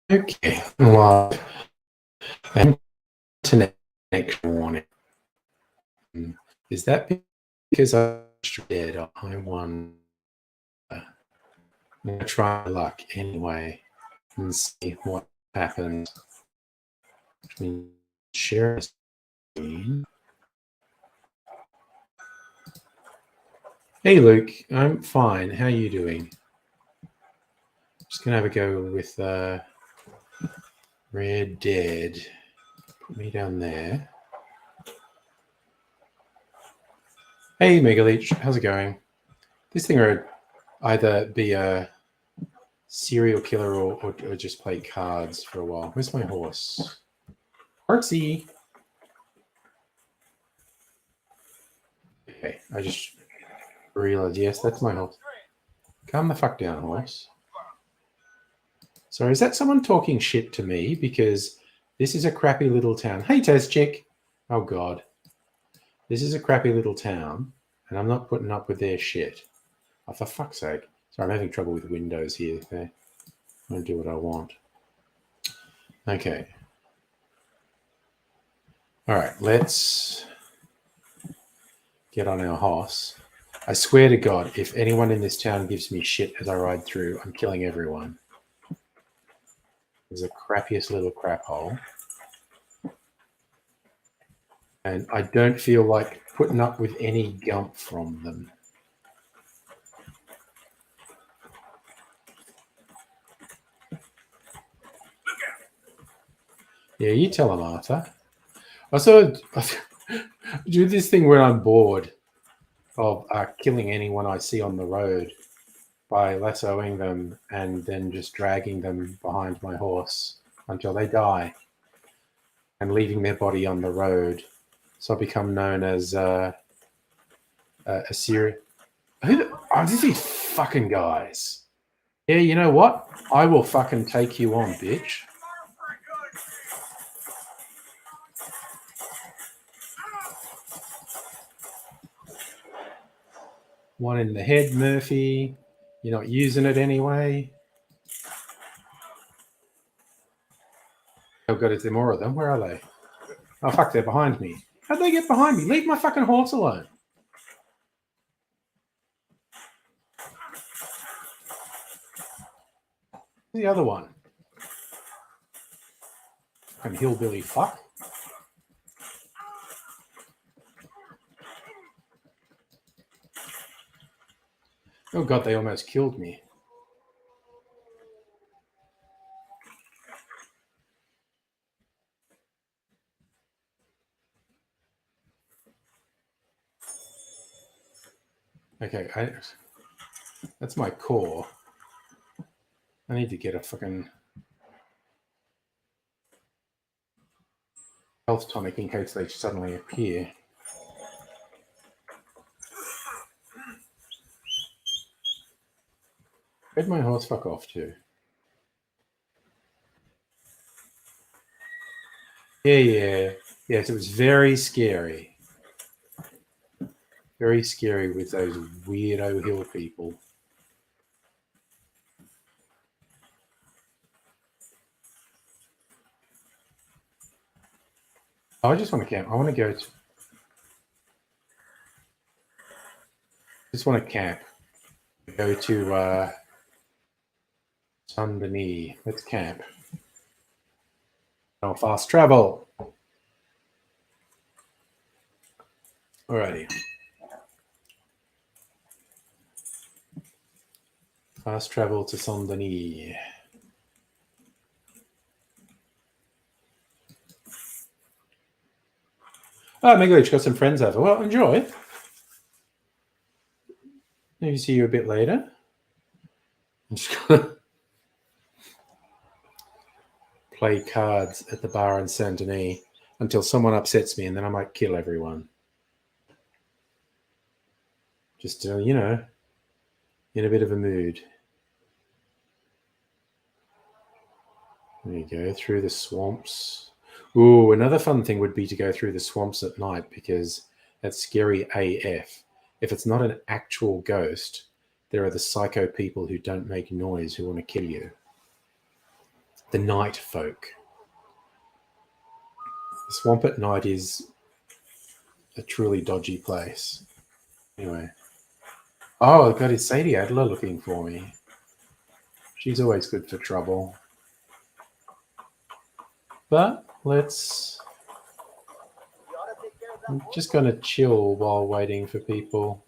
Okay, live. Internet connection warning. Is that because I'm dead? I won. I'm gonna try my luck anyway and see what happens. Share a screen. Hey Luke, I'm fine. How are you doing? Just gonna have a go with Red Dead. Put me down there. Hey Megaleech, how's it going? This thing would either be a serial killer or just play cards for a while. Where's my horse? Horsey. Okay, I just realized, yes, that's my horse. Calm the fuck down, horse. Sorry, is that someone talking shit to me? Because this is a crappy little town. Hey, Taz Chick. Oh, God. This is a crappy little town, and I'm not putting up with their shit. Oh, for fuck's sake. Sorry, I'm having trouble with Windows here. Okay. I'm going to do what I want. Okay. All right, let's get on our horse. I swear to God, if anyone in this town gives me shit as I ride through, I'm killing everyone. There's the crappiest little crap hole. And I don't feel like putting up with any gump from them. Yeah, you tell them, Arthur. I sort of do this thing when I'm bored of killing anyone I see on the road by lassoing them and then just dragging them behind my horse until they die and leaving their body on the road. So I become known as a serial... Oh, these fucking guys. Yeah, you know what? I will fucking take you on, bitch. One in the head, Murphy. You're not using it anyway. Oh, God, is there more of them? Where are they? Oh, fuck, they're behind me. How'd they get behind me? Leave my fucking horse alone. The other one. Fucking hillbilly fuck. Oh, God, they almost killed me. Okay, that's my core. I need to get a fucking health tonic in case they suddenly appear. Where'd my horse fuck off to? Yeah. Yes, it was very scary. Very scary with those weirdo hill people. Oh, I just want to camp. I want to go to... just want to camp. Go to Saint Denis. Let's camp. Oh, fast travel. Alrighty. Fast travel to Saint Denis. Oh, Megaleech got some friends over. Well, enjoy. Maybe see you a bit later. I'm just gonna... play cards at the bar in Saint Denis until someone upsets me, and then I might kill everyone. Just, you know, in a bit of a mood. There you go, through the swamps. Ooh, another fun thing would be to go through the swamps at night, because that's scary AF. If it's not an actual ghost, there are the psycho people who don't make noise who want to kill you. The night folk. The swamp at night is a truly dodgy place. Anyway. Oh, God, it's Sadie Adler looking for me. She's always good for trouble. But I'm just going to chill while waiting for people.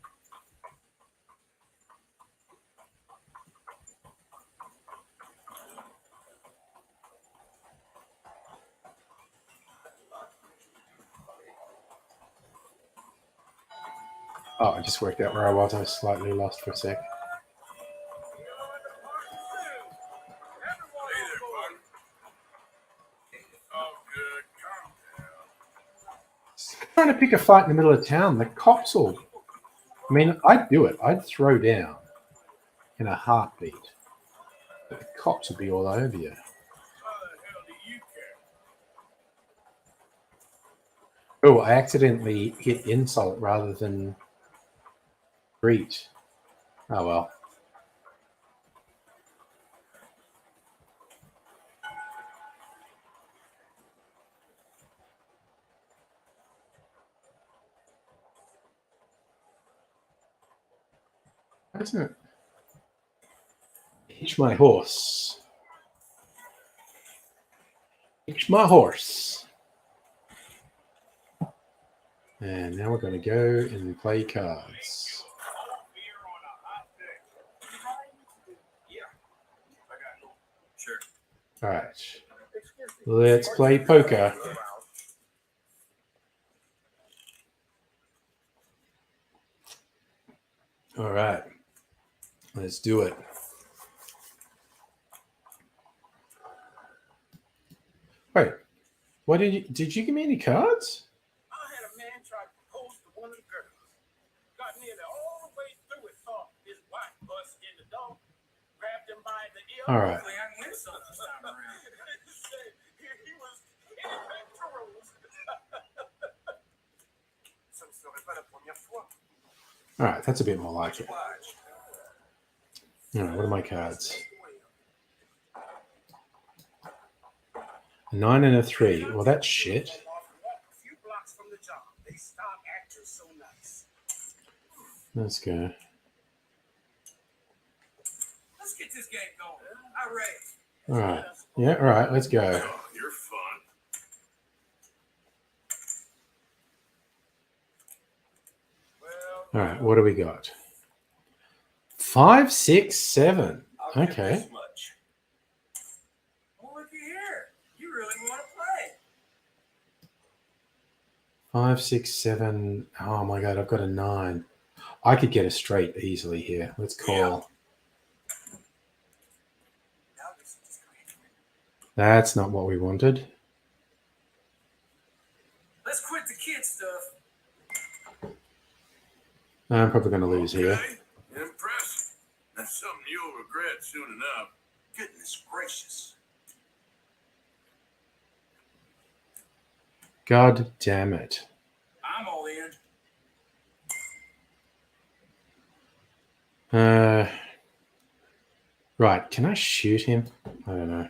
Oh, I just worked out where I was. I was slightly lost for a sec. Trying to pick a fight in the middle of town. The cops will... I mean, I'd do it. I'd throw down in a heartbeat. But the cops would be all over you. Oh, I accidentally hit insult rather than greet. Oh, well. Isn't it? Hitch my horse. Hitch my horse. And now we're going to go and play cards. All right. Let's play poker. All right. Let's do it. Wait. What did you give me any cards? I had a man try to propose to one of the girls. Got nearly all the way through it, thought his wife bust in the door, grabbed him by the ear. All right. He was ineffectual. All right, that's a bit more like it. All right, what are my cards? A 9 and a 3. Well, that's shit. Let's go. Let's get this game going. I raise. All right. Yeah, all right, let's go. You're fun. All right, what do we got? 5, 6, 7. Okay. Well, look here. You really want to play. 5, 6, 7. Oh my God, I've got a 9. I could get a straight easily here. Let's call. That's not what we wanted. Let's quit the kid stuff. I'm probably going to lose here. Impressive. That's something you'll regret soon enough. Goodness gracious. God damn it. I'm all in. Right, can I shoot him? I don't know.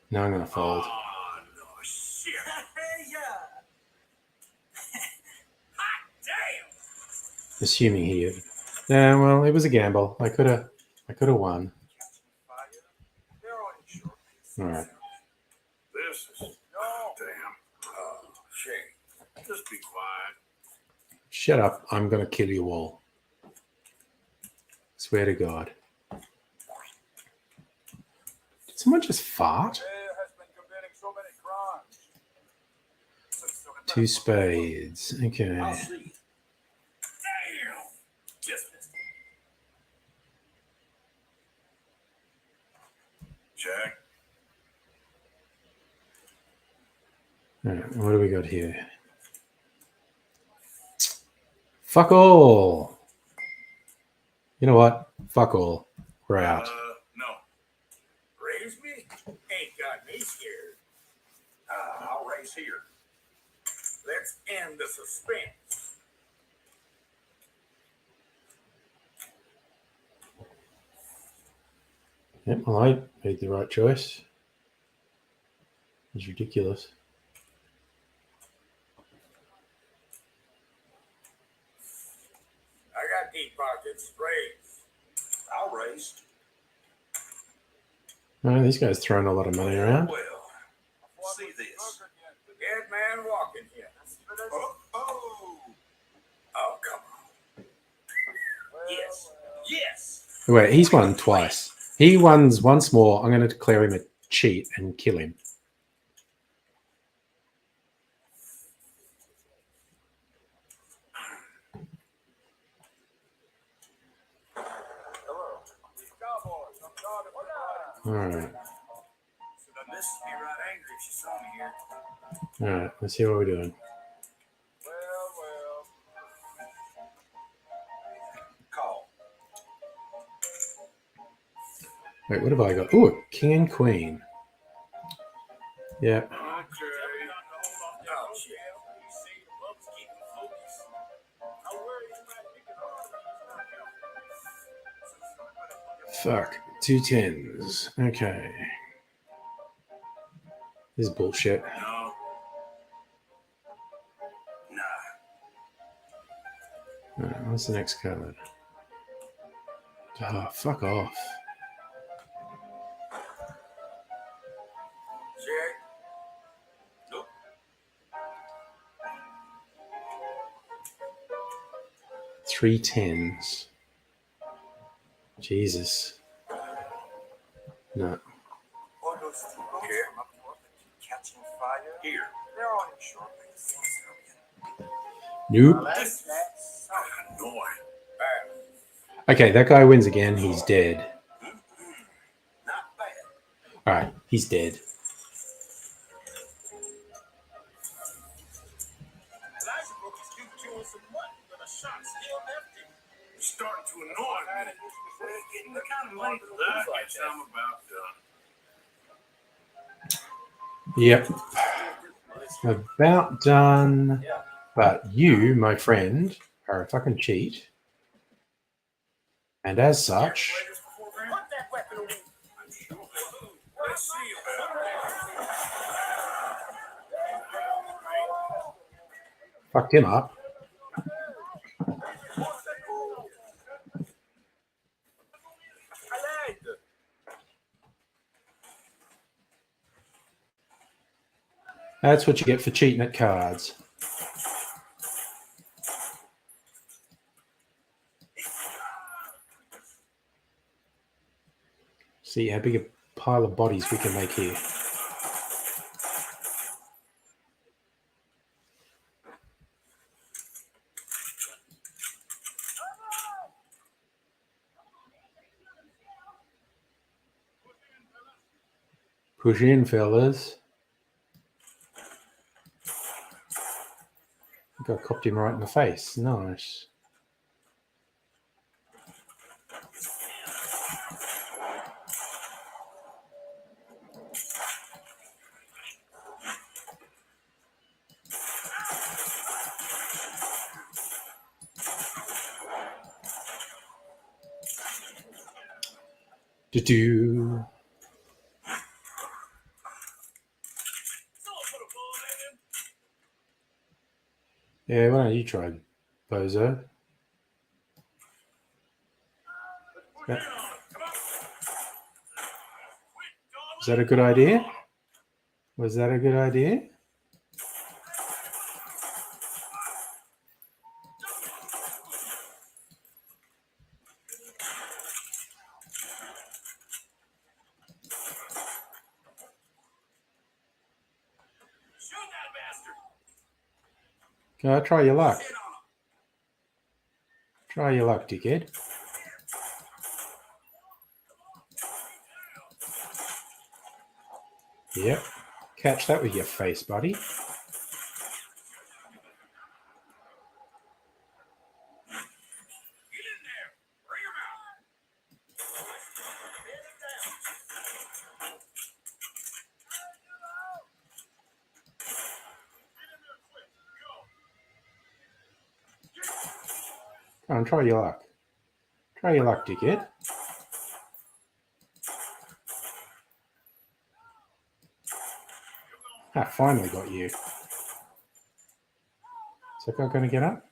No, I'm going to fold. Oh, no shit. Yeah. Hot damn. Assuming he... Yeah, well, it was a gamble. I could have won. All right. This is... Oh, damn. Oh, shame. Just be quiet. Shut up. I'm going to kill you all. Swear to God. Did someone just fart? 2 spades. Okay. Damn. Just missed. Jack. All right, what do we got here? Fuck all. You know what? Fuck all. We're out. No. Raise me? Ain't got me scared. I'll raise here. Let's end the suspense. Yep, I made the right choice. It's ridiculous. I got deep pockets. Raise. I'll raise. Oh, these guys throwing a lot of money around. Well, see this. Dead man walking here. Oh, come on. Yes. Yes. Wait, he's won twice. He won once more. I'm going to declare him a cheat and kill him. All right. The missus would be right angry if she saw me here. All right. Let's see what we're doing. Well. Call. Wait, what have I got? Oh, king and queen. Yeah. Okay. Oh, shit. Fuck. 2 10s. Okay. This is bullshit. No. Nah. All right, what's the next card? Oh, fuck off. Check. Nope. 3 10s. Jesus. No. All those two boats Here. from up north that keep catching fire. Here. They're all in short things. Nope. This is annoying. Okay, that guy wins again. He's dead. Not bad. All right, he's dead. Elijah broke his feet chewing some mutton, but a shot still left him. It's starting to annoy me. Getting the kind of money to lose like that. I'm about done. Yep. About done. But you, my friend, are a fucking cheat. And as such, Put that weapon away. Let's see about that. fucked him up. That's what you get for cheating at cards. See how big a pile of bodies we can make here. Push in, fellas. I think I copped him right in the face. Nice. Do-do. Yeah, why don't you try, bozo? Yeah. Is that a good idea? Was that a good idea? Try your luck. Try your luck, dickhead. Yep. Catch that with your face, buddy. Get in there. Bring him out. Get him down. Get in there quick. Go. Come on, try your luck. Try your luck, dickhead. Ah, finally got you. Is that guy going to get up?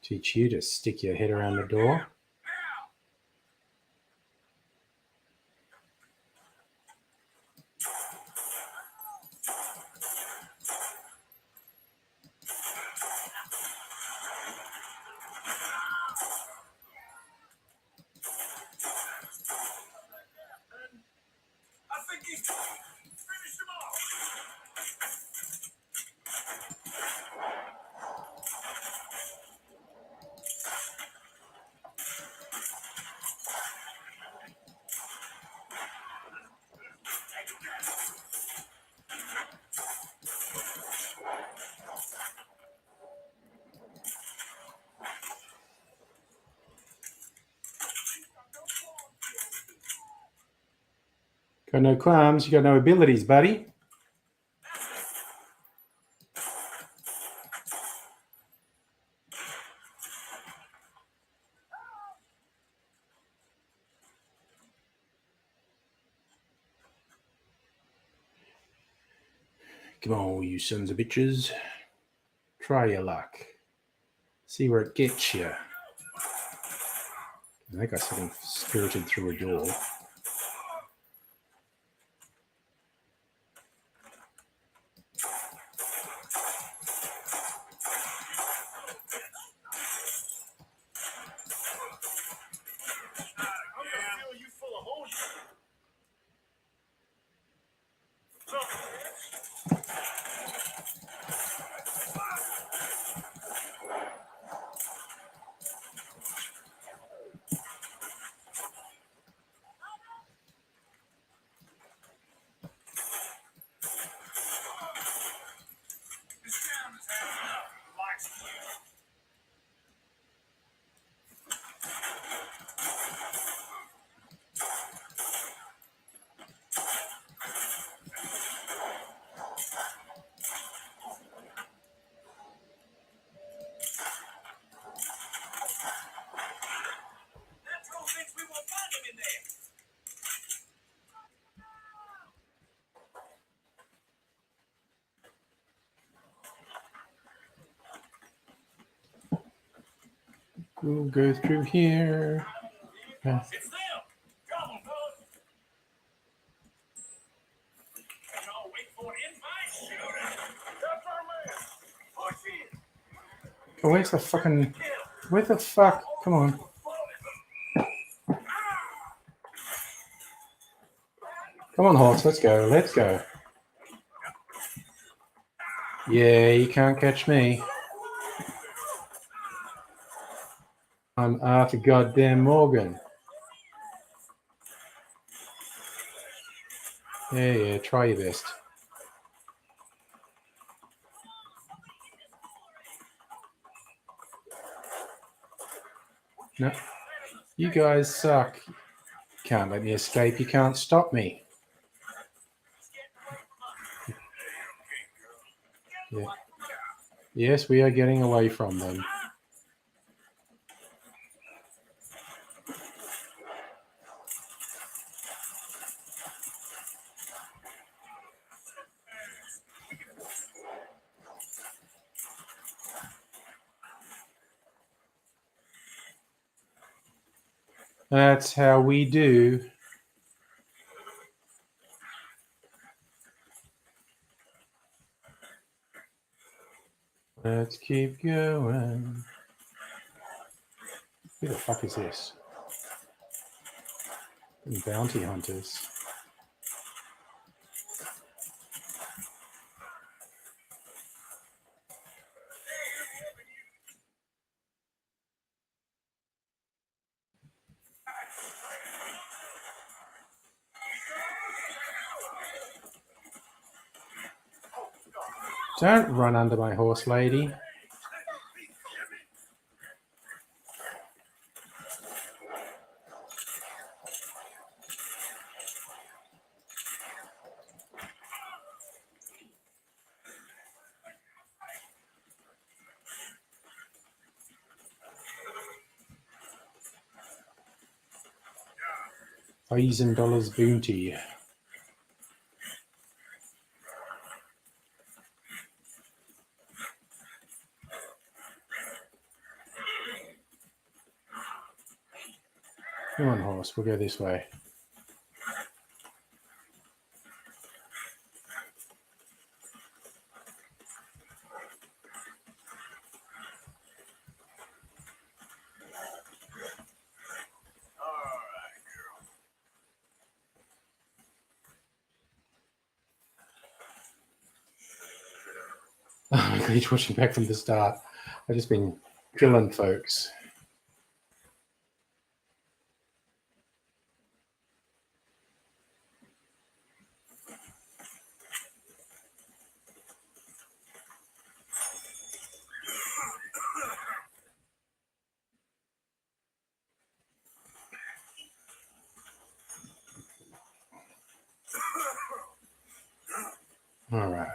Teach you to stick your head around the door. I think he's finish him off. Got no qualms, you got no abilities, buddy. Come on, you sons of bitches. Try your luck. See where it gets you. I think I saw him spirited through a door. We'll go through here. It's them. Come on, fellas. Y'all wait for an invite. Shoot it. That's our man. Push in. Oh, where's the fucking... Where the fuck? Come on. Come on, horse. Let's go. Let's go. Yeah, you can't catch me. I'm Arthur goddamn Morgan. Yeah, try your best. No, you guys suck. Can't let me escape. You can't stop me. Yeah. Yes, we are getting away from them. That's how we do. Let's keep going. Who the fuck is this? Bounty hunters. Don't run under my horse, lady. $1,000 bounty. Come on, horse. We'll go this way. Oh my god, he's watching back from the start. I've just been killing folks. All right.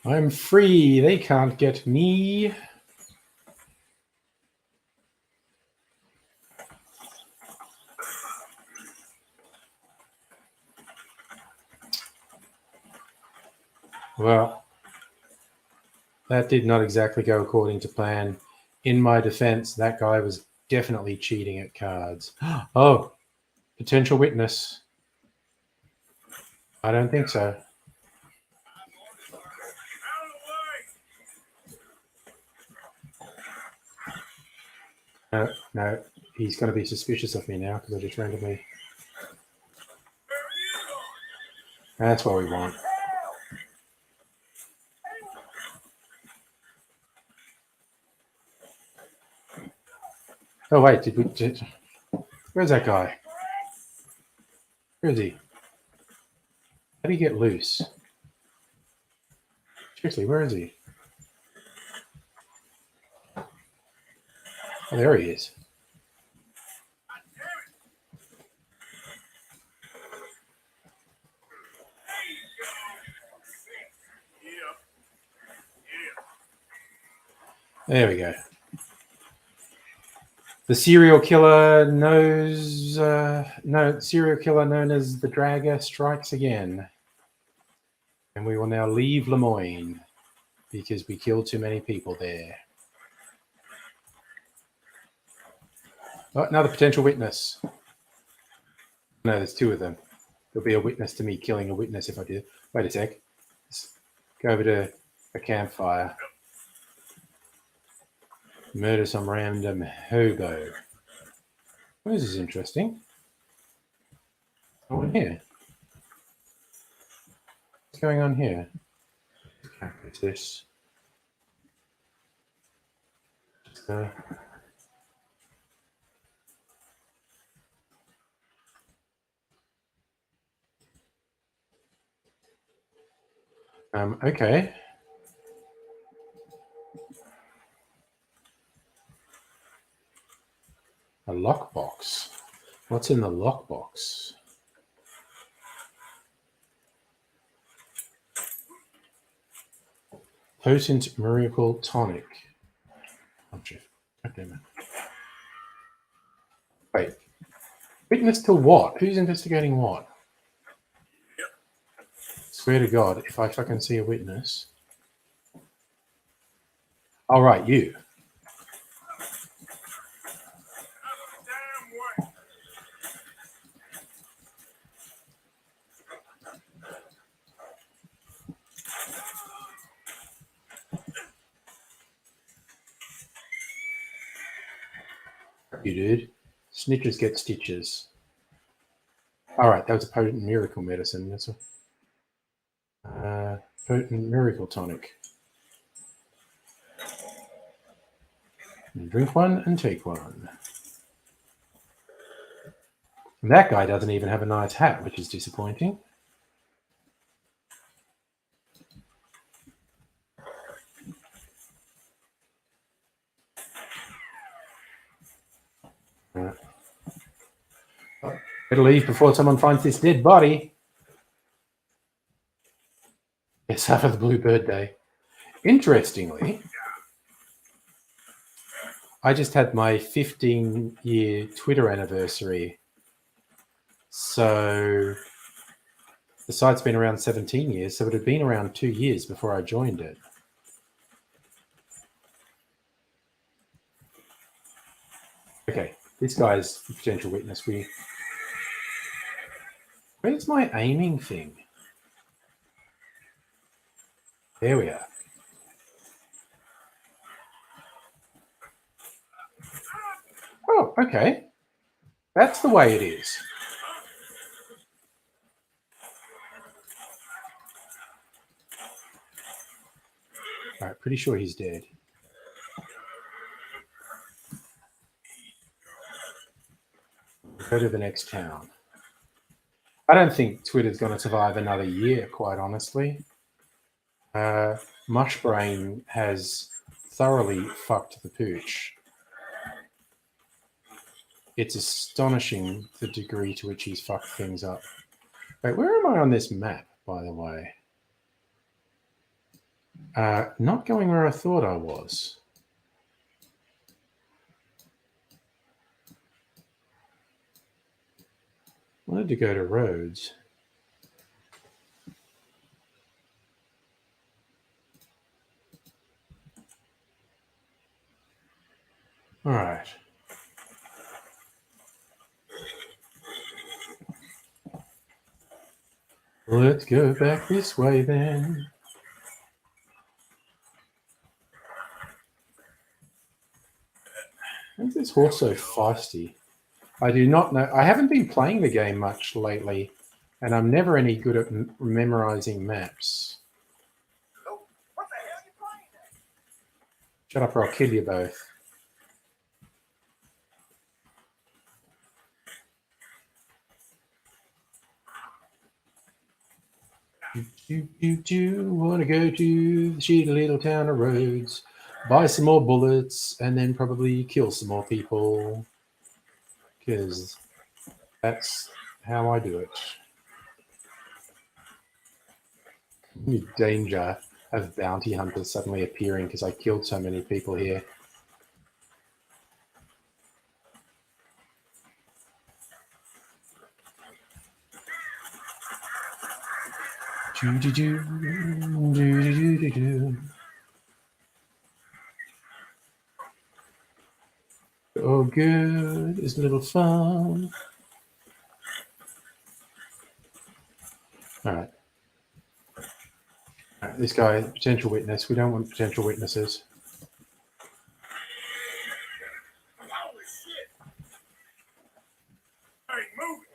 I'm free. They can't get me. Well, that did not exactly go according to plan. In my defense, that guy was definitely cheating at cards. Oh, potential witness. I don't think so. No, he's going to be suspicious of me now because I just randomly. That's what we want. Oh wait, where's that guy? Where is he? How do you get loose? Seriously, where is he? Oh, there he is. There we go. The serial killer serial killer known as the Dragger strikes again. And we will now leave Lemoyne because we killed too many people there. Oh, another potential witness. No, there's two of them. There'll be a witness to me killing a witness if I do. Wait a sec. Let's go over to a campfire. Murder some random hobo. Oh, this is interesting. Oh, here. What's going on here? What's this? Okay. A lockbox. What's in the lockbox? Potent miracle tonic. Oh, shit. God damn it. Wait. Witness to what? Who's investigating what? Swear to God, if I fucking see a witness. All right, you. Damn one. You dude. Snitches get stitches. All right, that was a potent miracle medicine. That's a potent miracle tonic. And drink one and take one. And that guy doesn't even have a nice hat, which is disappointing. Right. Better leave before someone finds this dead body. Yes, after the Bluebird Day. Interestingly, I just had my 15-year Twitter anniversary. So the site's been around 17 years, so it had been around 2 years before I joined it. Okay, this guy's a potential witness. Where's my aiming thing? There we are. Oh, okay. That's the way it is. All right, pretty sure he's dead. Go to the next town. I don't think Twitter's going to survive another year, quite honestly. Mushbrain has thoroughly fucked the pooch. It's astonishing the degree to which he's fucked things up. Wait, where am I on this map, by the way? Not going where I thought I was. Wanted to go to Rhodes. All right. Let's go back this way then. Why is this horse so feisty? I do not know. I haven't been playing the game much lately, and I'm never any good at memorizing maps. Oh, what the hell are you playing at? Shut up or I'll kill you both. Do want to go to the shitty little town of Rhodes, buy some more bullets, and then probably kill some more people. Because that's how I do it. Danger of bounty hunters suddenly appearing because I killed so many people here. Oh, good is a little fun. All right. All right, this guy, potential witness. We don't want potential witnesses. Holy shit! Hey, move it!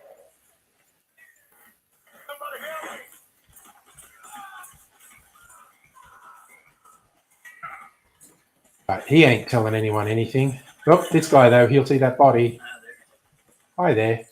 Somebody help me! All right, he ain't telling anyone anything. Oh, this guy though, he'll see that body. Hi there.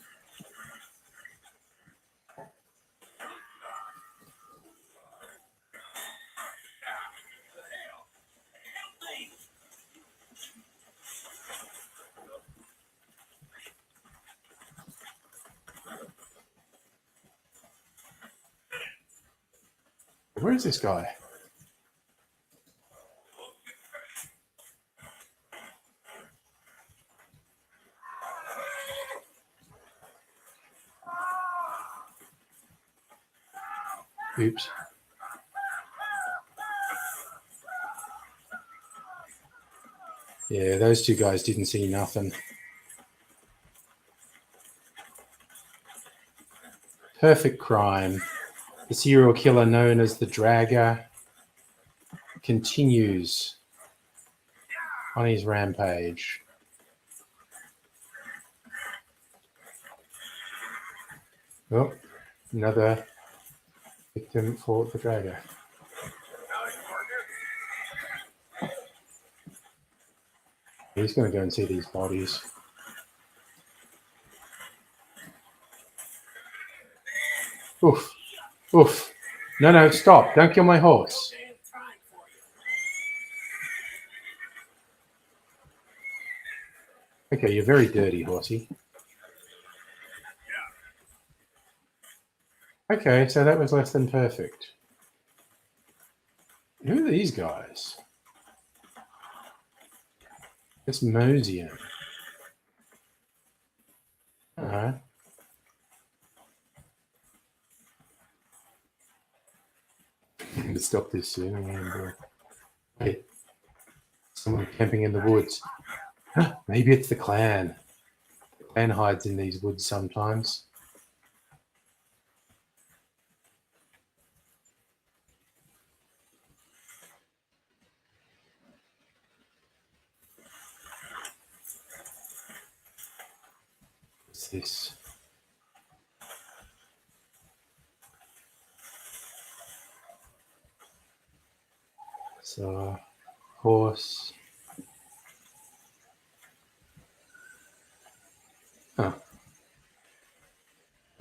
Where is this guy? Oops. Yeah, those two guys didn't see nothing. Perfect crime. The serial killer known as the Dragger continues on his rampage. Oh, another victim for the Dragger. He's going to go and see these bodies. Oof. Oof. No, no, stop. Don't kill my horse. Okay, you're very dirty, horsey. Okay, so that was less than perfect. Who are these guys? It's Mosian. Alright. To stop this soon. And, hey, someone camping in the woods. Huh, maybe it's the clan. The clan hides in these woods sometimes. What's this? So, horse. Huh.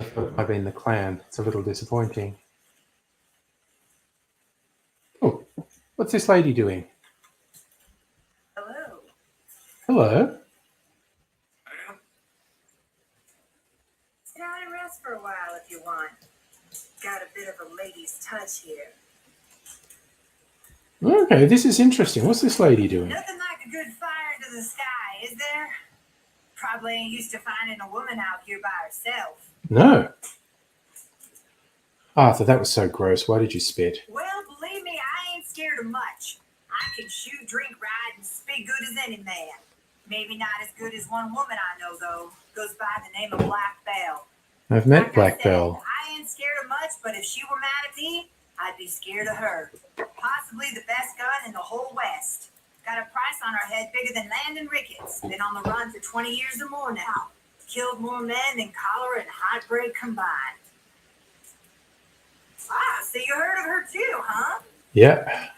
I thought it might be in the clan. It's a little disappointing. Oh, what's this lady doing? Hello. Hello. Sit down and rest for a while if you want. Got a bit of a lady's touch here. Okay, this is interesting. What's this lady doing? Nothing like a good fire to the sky, is there? Probably ain't used to finding a woman out here by herself. No. Arthur, that was so gross. Why did you spit? Well, believe me, I ain't scared of much. I can shoot, drink, ride, and spit good as any man. Maybe not as good as one woman I know, though. Goes by the name of Black Belle. I've met Like I Black said, Belle. I ain't scared of much, but if she were mad at me, I'd be scared of her. Possibly the best gun in the whole West. Got a price on her head bigger than Landon Ricketts. Been on the run for 20 years or more now. Killed more men than cholera and heartbreak combined. Ah, so you heard of her too, huh? Yeah.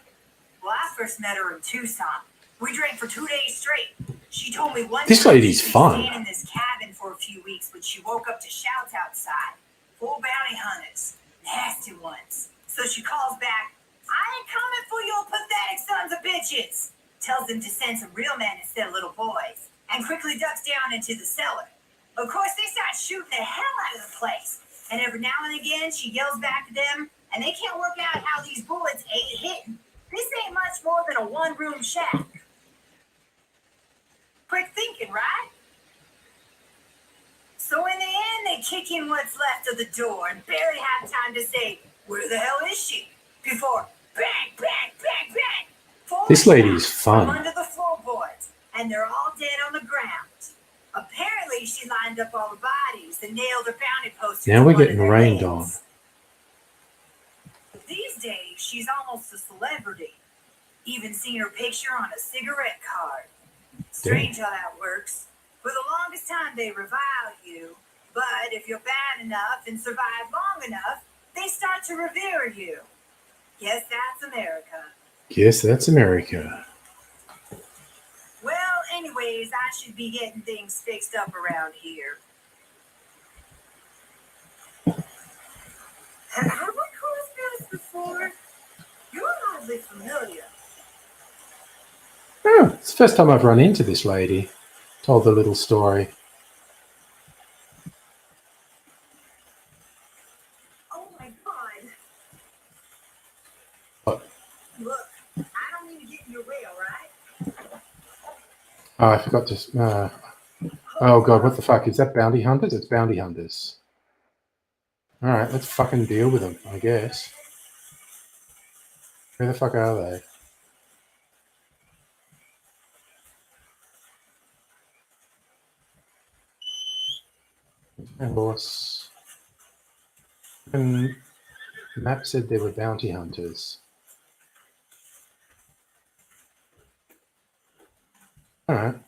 Well, I first met her in Tucson. We drank for 2 days straight. She told me one This time lady's she'd been fun. staying in this cabin for a few weeks when she woke up to shouts outside. Full bounty hunters. Nasty ones. So she calls back, I ain't coming for your pathetic sons of bitches. Tells them to send some real men instead of little boys. And quickly ducks down into the cellar. Of course, they start shooting the hell out of the place. And every now and again, she yells back to them, and they can't work out how these bullets ain't hitting. This ain't much more than a one-room shack. Quick thinking, right? So in the end, they kick in what's left of the door and barely have time to say, where the hell is she? Before bang, bang, bang, bang. Four This lady's shots from fun. under the floorboards, and they're all dead on the ground. Apparently, she lined up all the bodies and nailed her bounty posters. Now to we're one of getting their rained heads. These days, she's almost a celebrity. Even seen her picture on a cigarette card. Strange how that works. For the longest time, they revile you. But if you're bad enough and survive long enough, they start to revere you. Guess that's America. Yes, that's America. Well, anyways, I should be getting things fixed up around here. Have I crossed paths before? You're oddly familiar. Oh, it's the first time I've run into this lady. Told the little story. Oh my god. What? Look, I don't mean to get in your way, alright? Oh, I forgot to... oh, God, what the fuck? Is that bounty hunters? It's bounty hunters. All right, let's fucking deal with them, I guess. Where the fuck are they? And horse. And map said there were bounty hunters. Alright. I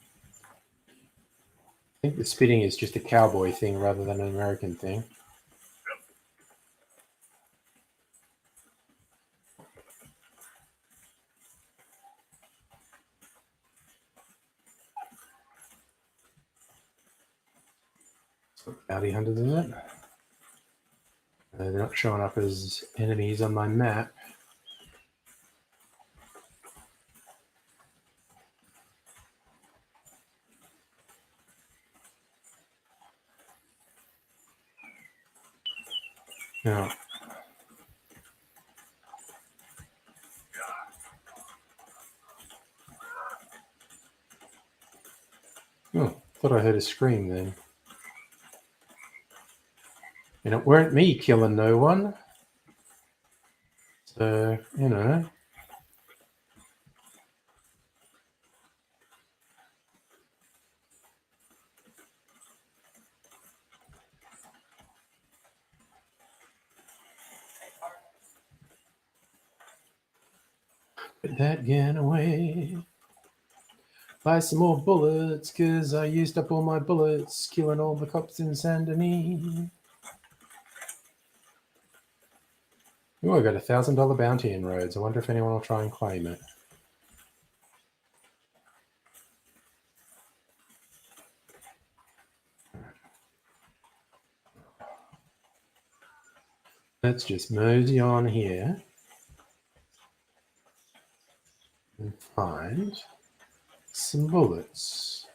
think the spitting is just a cowboy thing rather than an American thing. Bounty hunters, is it? They're not showing up as enemies on my map. No. Oh, thought I heard a scream then. And it weren't me killing no one. So, you know. Put that gun away. Buy some more bullets, because I used up all my bullets killing all the cops in Saint Denis. Oh, I got $1,000 bounty in Rhodes. I wonder if anyone will try and claim it. Let's just mosey on here and find some bullets.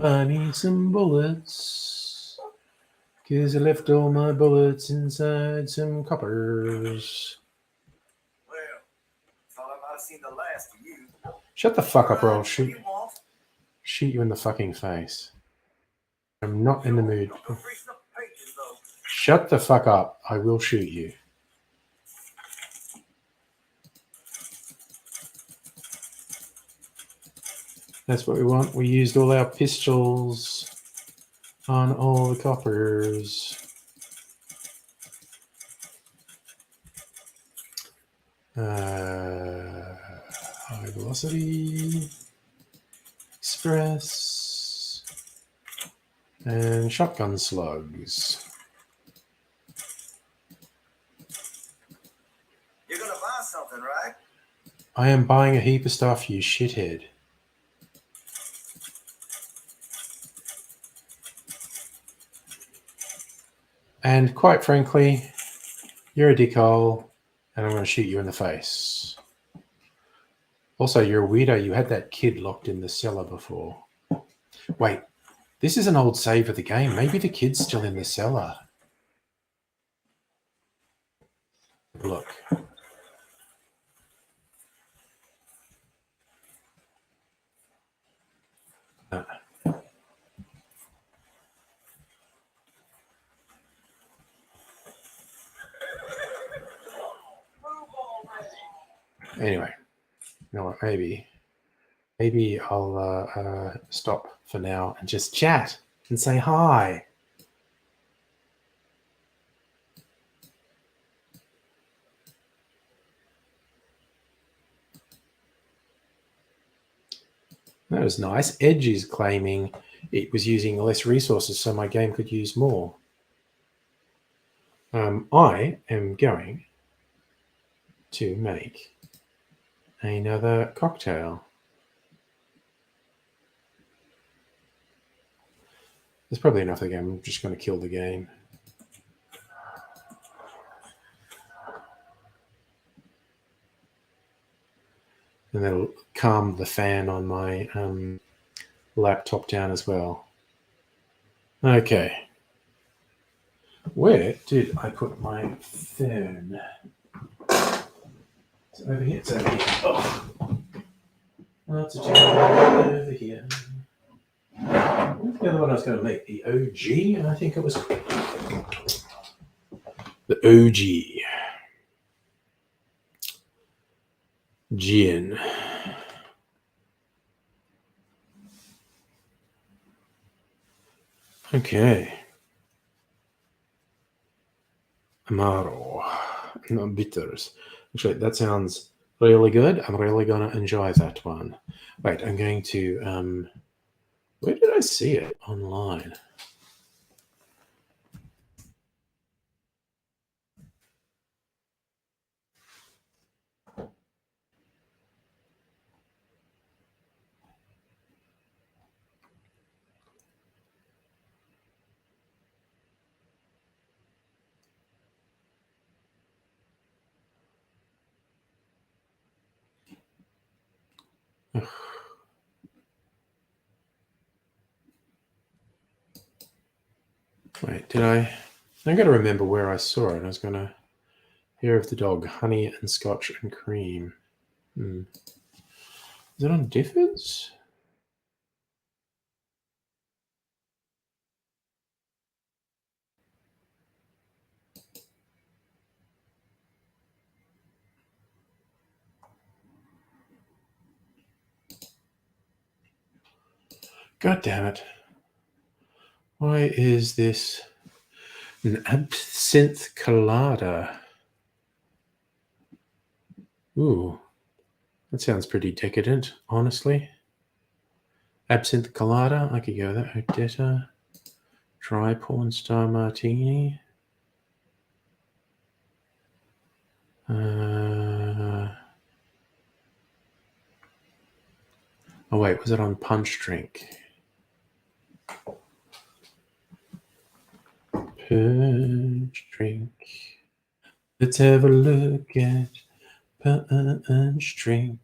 I need some bullets, because I left all my bullets inside some coppers. Well, thought I might have seen the last of you. Shut the fuck up or I'll What do you want? shoot you in the fucking face. I'm not in the mood. Don't go freezing up the pages, though. Shut the fuck up. I will shoot you. That's what we want. We used all our pistols on all the coppers. High velocity, express, and shotgun slugs. You're gonna buy something, right? I am buying a heap of stuff, you shithead. And quite frankly, you're a dickhole, and I'm going to shoot you in the face. Also, you're a weirdo. You had that kid locked in the cellar before. Wait, this is an old save of the game. Maybe the kid's still in the cellar. Look. Anyway, you know what? Maybe I'll stop for now and just chat and say hi. That was nice. Edge is claiming it was using less resources, so my game could use more. I am going to make another cocktail. There's probably enough of the game. I'm just going to kill the game. And that'll calm the fan on my laptop down as well. Okay. Where did I put my phone? It's over here. It's over here. Oh. That's a generator over here. What's the other one I was going to make? The OG, I think it was. The OG. Gin. Okay. Amaro. No, bitters. Actually, that sounds really good. I'm really going to enjoy that one. Wait, I'm going to... where did I see it online? Wait, did I got to remember where I saw it. I was going to Hair of the Dog, honey and scotch and cream. Is it on Differs? God damn it. Why is this an absinthe colada? Ooh, that sounds pretty decadent, honestly. Absinthe colada, I could go with that. Odetta, dry porn star martini. Oh wait, was it on Punch Drink? Punch Drink. Let's have a look at Punch Drink.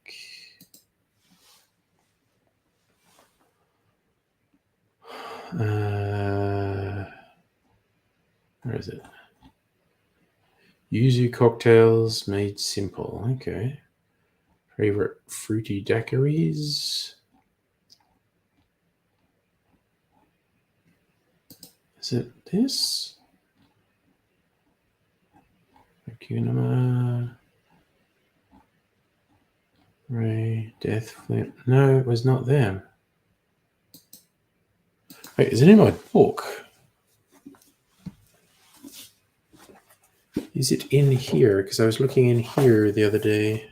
Where is it? Yuzu cocktails made simple. Okay. Favorite fruity daiquiris. Is it this? Akunama. Ray, Death Flip. No, it was not them. Wait, is it in my book? Is it in here? Because I was looking in here the other day.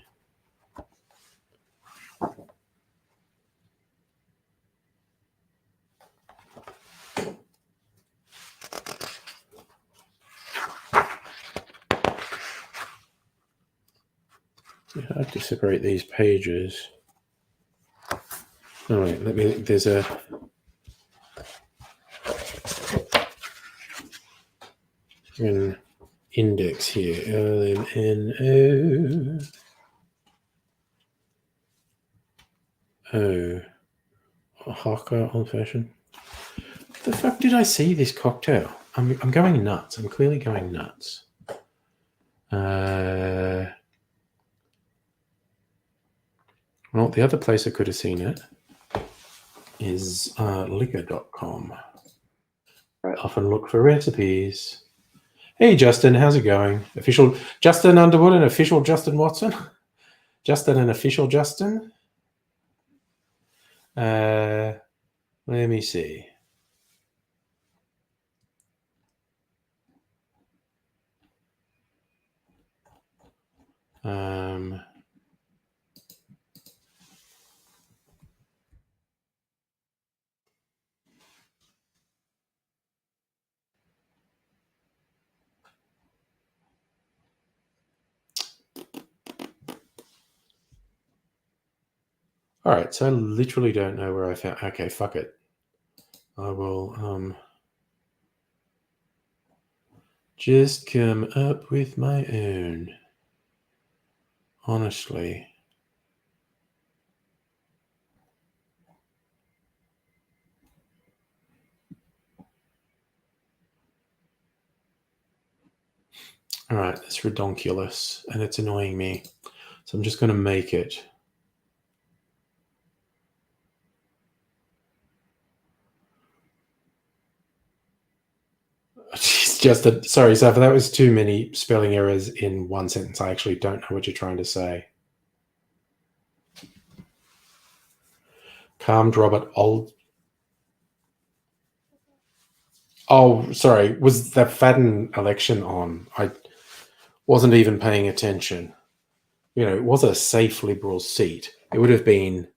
I have to separate these pages. Oh wait, let me. There's an index here. LMNO. Oh, Haka old fashioned. What the fuck did I see this cocktail? I'm going nuts. I'm clearly going nuts. Well, the other place I could have seen it is liquor.com. I often look for recipes. Hey, Justin, how's it going? Official Justin Underwood and official Justin Watson? Justin and official Justin? Let me see. All right, so I literally don't know where I found. Okay, fuck it. I will just come up with my own. Honestly. All right, it's redonkulous and it's annoying me. So I'm just going to make it. It's just a sorry, Safa. That was too many spelling errors in one sentence. I actually don't know what you're trying to say. Calmed Robert Old. Oh, sorry. Was the Fadden election on? I wasn't even paying attention. You know, it was a safe Liberal seat. It would have been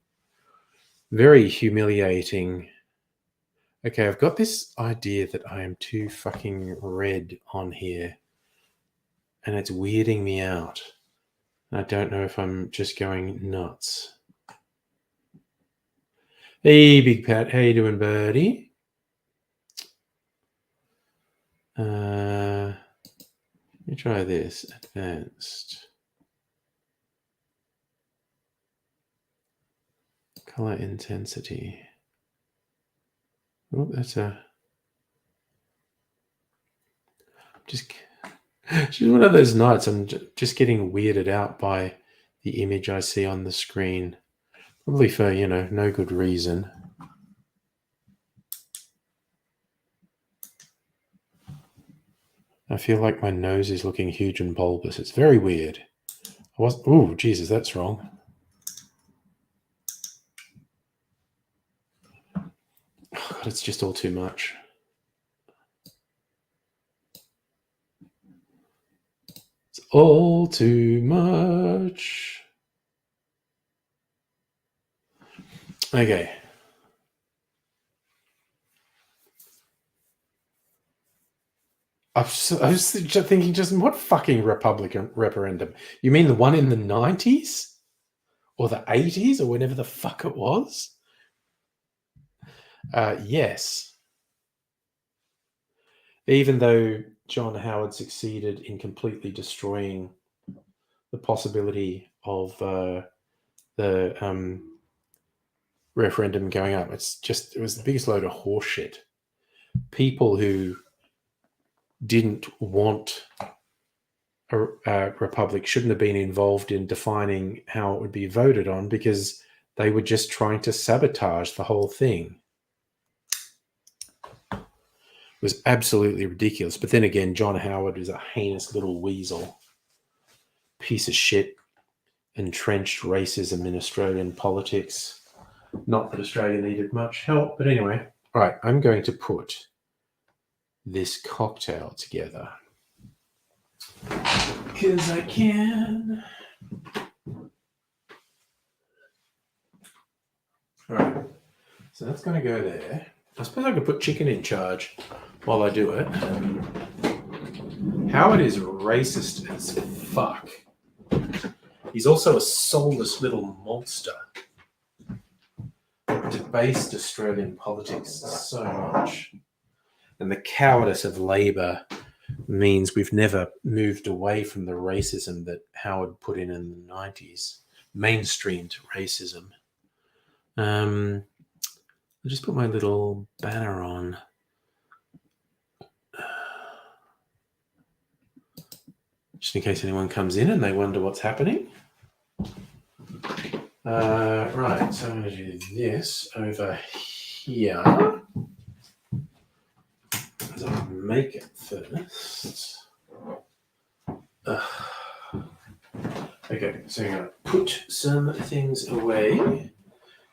very humiliating. Okay, I've got this idea that I am too fucking red on here, and it's weirding me out. I don't know if I'm just going nuts. Hey, Big Pat, how you doing, buddy? Let me try this. Advanced. Color intensity. Oh, that's a... Just... She's one of those nights I'm just getting weirded out by the image I see on the screen. Probably for, you know, no good reason. I feel like my nose is looking huge and bulbous. It's very weird. Oh, Jesus, that's wrong. Oh, God, it's just all too much. It's all too much. Okay. I was just thinking, just what fucking Republican referendum? You mean the one in the 90s? Or the 80s? Or whenever the fuck it was? Yes. Even though John Howard succeeded in completely destroying the possibility of the referendum going up, it was the biggest load of horseshit. People who didn't want a republic shouldn't have been involved in defining how it would be voted on, because they were just trying to sabotage the whole thing. It was absolutely ridiculous. But then again, John Howard is a heinous little weasel, piece of shit, entrenched racism in Australian politics. Not that Australia needed much help, but anyway. All right, I'm going to put this cocktail together because I can. All right, so that's going to go there. I suppose I could put chicken in charge while I do it. Howard is racist as fuck. He's also a soulless little monster. Debased Australian politics so much. And the cowardice of Labor means we've never moved away from the racism that Howard put in the 90s. Mainstreamed racism. I'll just put my little banner on. Just in case anyone comes in and they wonder what's happening. Right, so I'm going to do this over here. So I'll make it first. Okay, so I'm going to put some things away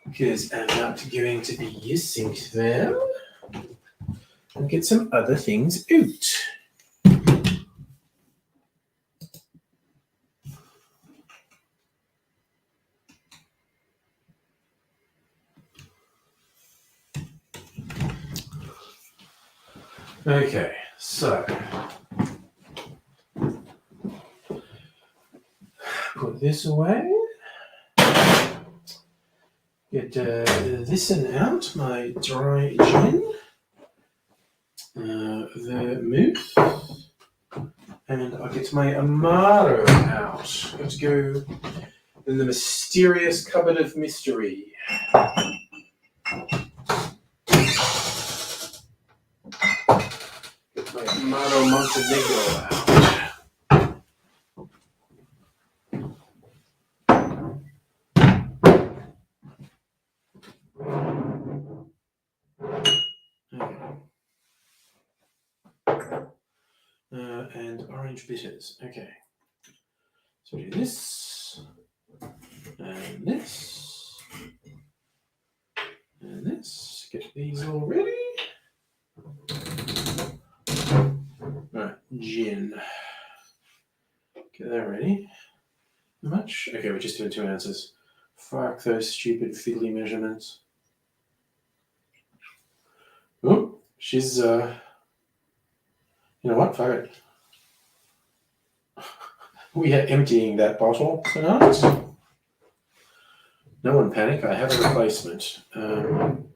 because I'm not going to be using them. And get some other things out. Okay, so put this away. Get this one out, my dry gin, the mousse, and I'll get my Amaro out. Let's go in the mysterious cupboard of mystery. Amaro Montenegro out. and orange bitters. Okay. So we do this, and this, and this. Get these all ready. Right, gin. Get that ready. How much? Okay, we're just doing 2 ounces. Fuck those stupid fiddly measurements. Oh, she's, you know what? Fuck it. We are emptying that bottle tonight. No one panic, I have a replacement. And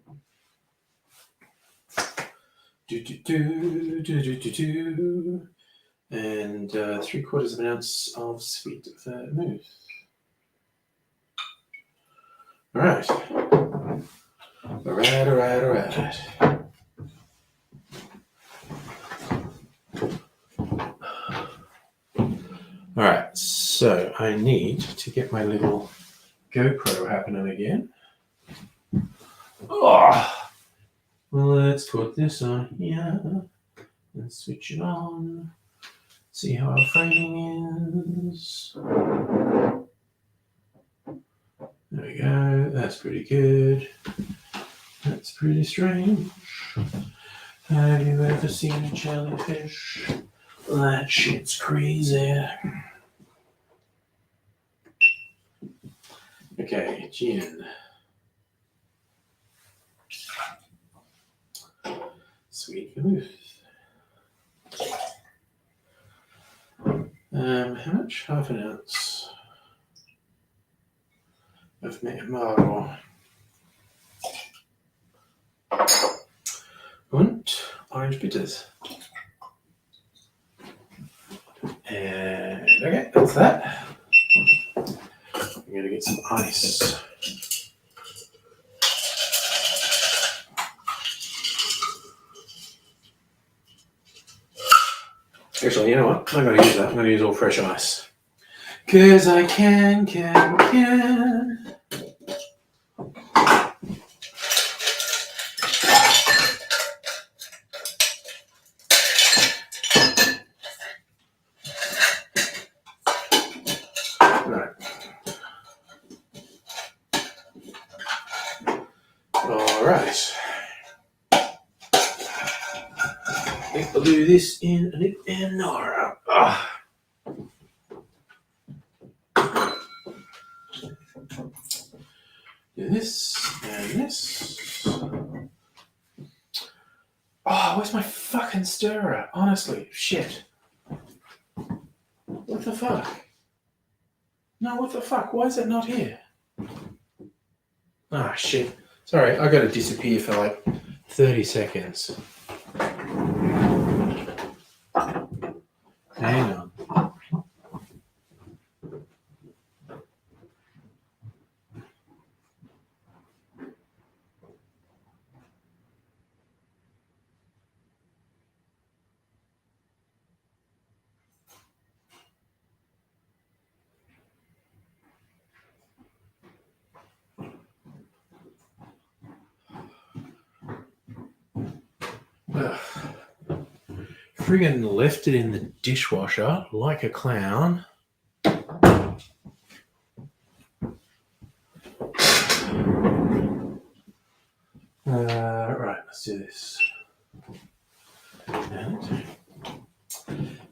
3/4 of an ounce of sweet vermouth. All right. All right. All right, so I need to get my little GoPro happening again. Oh, let's put this on here and switch it on. See how our framing is. There we go. That's pretty good. That's pretty strange. Have you ever seen a jellyfish? That shit's crazy. Okay, gin. Sweet vermouth. How much? Half an ounce of Marlborough. And orange bitters. And okay, that's that. I'm gonna get some ice. Actually, you know what? I'm gonna use that. I'm gonna use all fresh ice. Cause I can. All right. I think we'll do this in an hour. Do this and this. Oh, where's my fucking stirrer? Honestly, shit. What the fuck? No, what the fuck? Why is it not here? Ah, shit. Sorry, I gotta disappear for like 30 seconds. Hang on. Friggin' left it in the dishwasher like a clown. Right, let's do this. And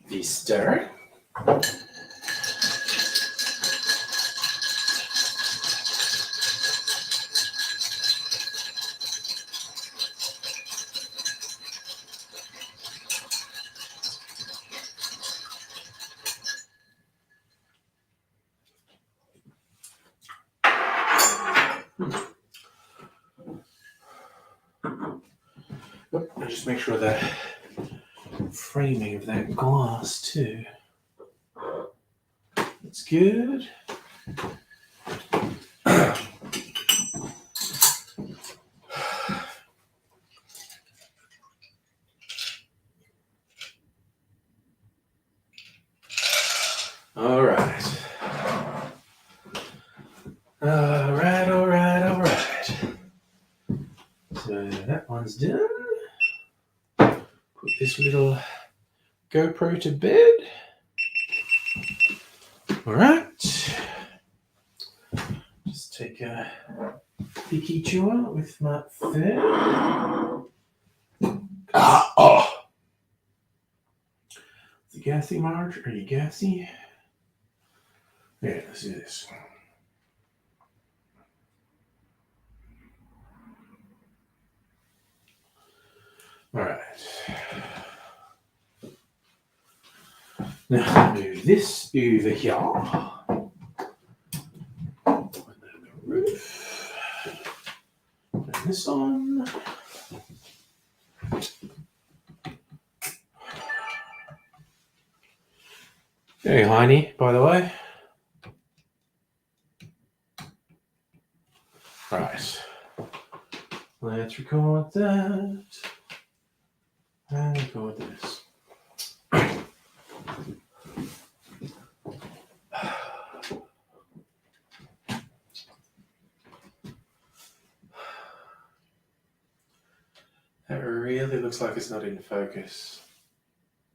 the stirrer. Just make sure that framing of that glass too. That's good. All right. So that one's done. Put this little GoPro to bed. All right. Just take a picky chewer with my thumb. Oh. Is it gassy, Marge? Are you gassy? Yeah, let's do this. All right. Now move this over here. And then the roof. Turn this on. Very Heiny, by the way. Right. Let's record that. And record this. That really looks like it's not in focus.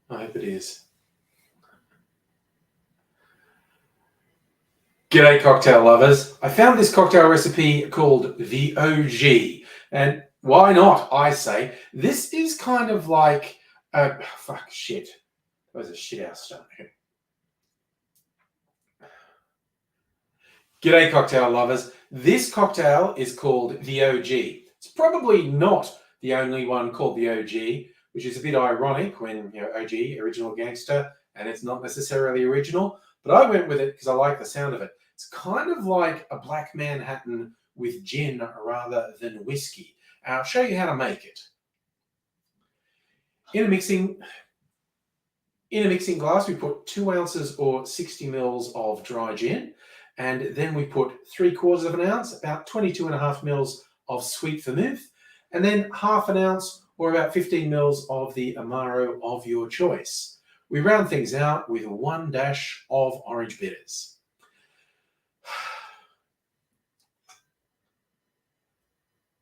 I hope it is. G'day cocktail lovers. I found this cocktail recipe called the OG. And why not, I say. This is kind of like fuck shit. That was a shit house stone. Okay. G'day cocktail lovers. This cocktail is called the OG. It's probably not the only one called the OG, which is a bit ironic when, you know, OG, original gangster, and it's not necessarily original. But I went with it because I like the sound of it. It's kind of like a Black Manhattan with gin rather than whiskey. I'll show you how to make it. In a mixing glass, we put 2 ounces or 60 mils of dry gin, and then we put 3/4 of an ounce, about 22.5 mils of sweet vermouth, and then 1/2 ounce or about 15 mils of the Amaro of your choice. We round things out with 1 dash of orange bitters.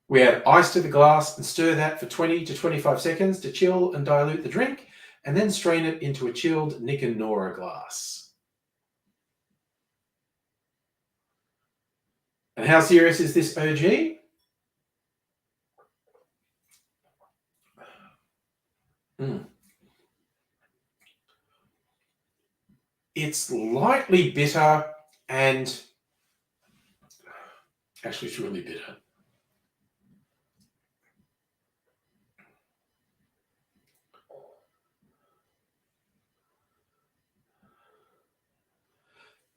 We add ice to the glass and stir that for 20 to 25 seconds to chill and dilute the drink, and then strain it into a chilled Nick and Nora glass. And how serious is this OG? It's lightly bitter and actually it's really bitter.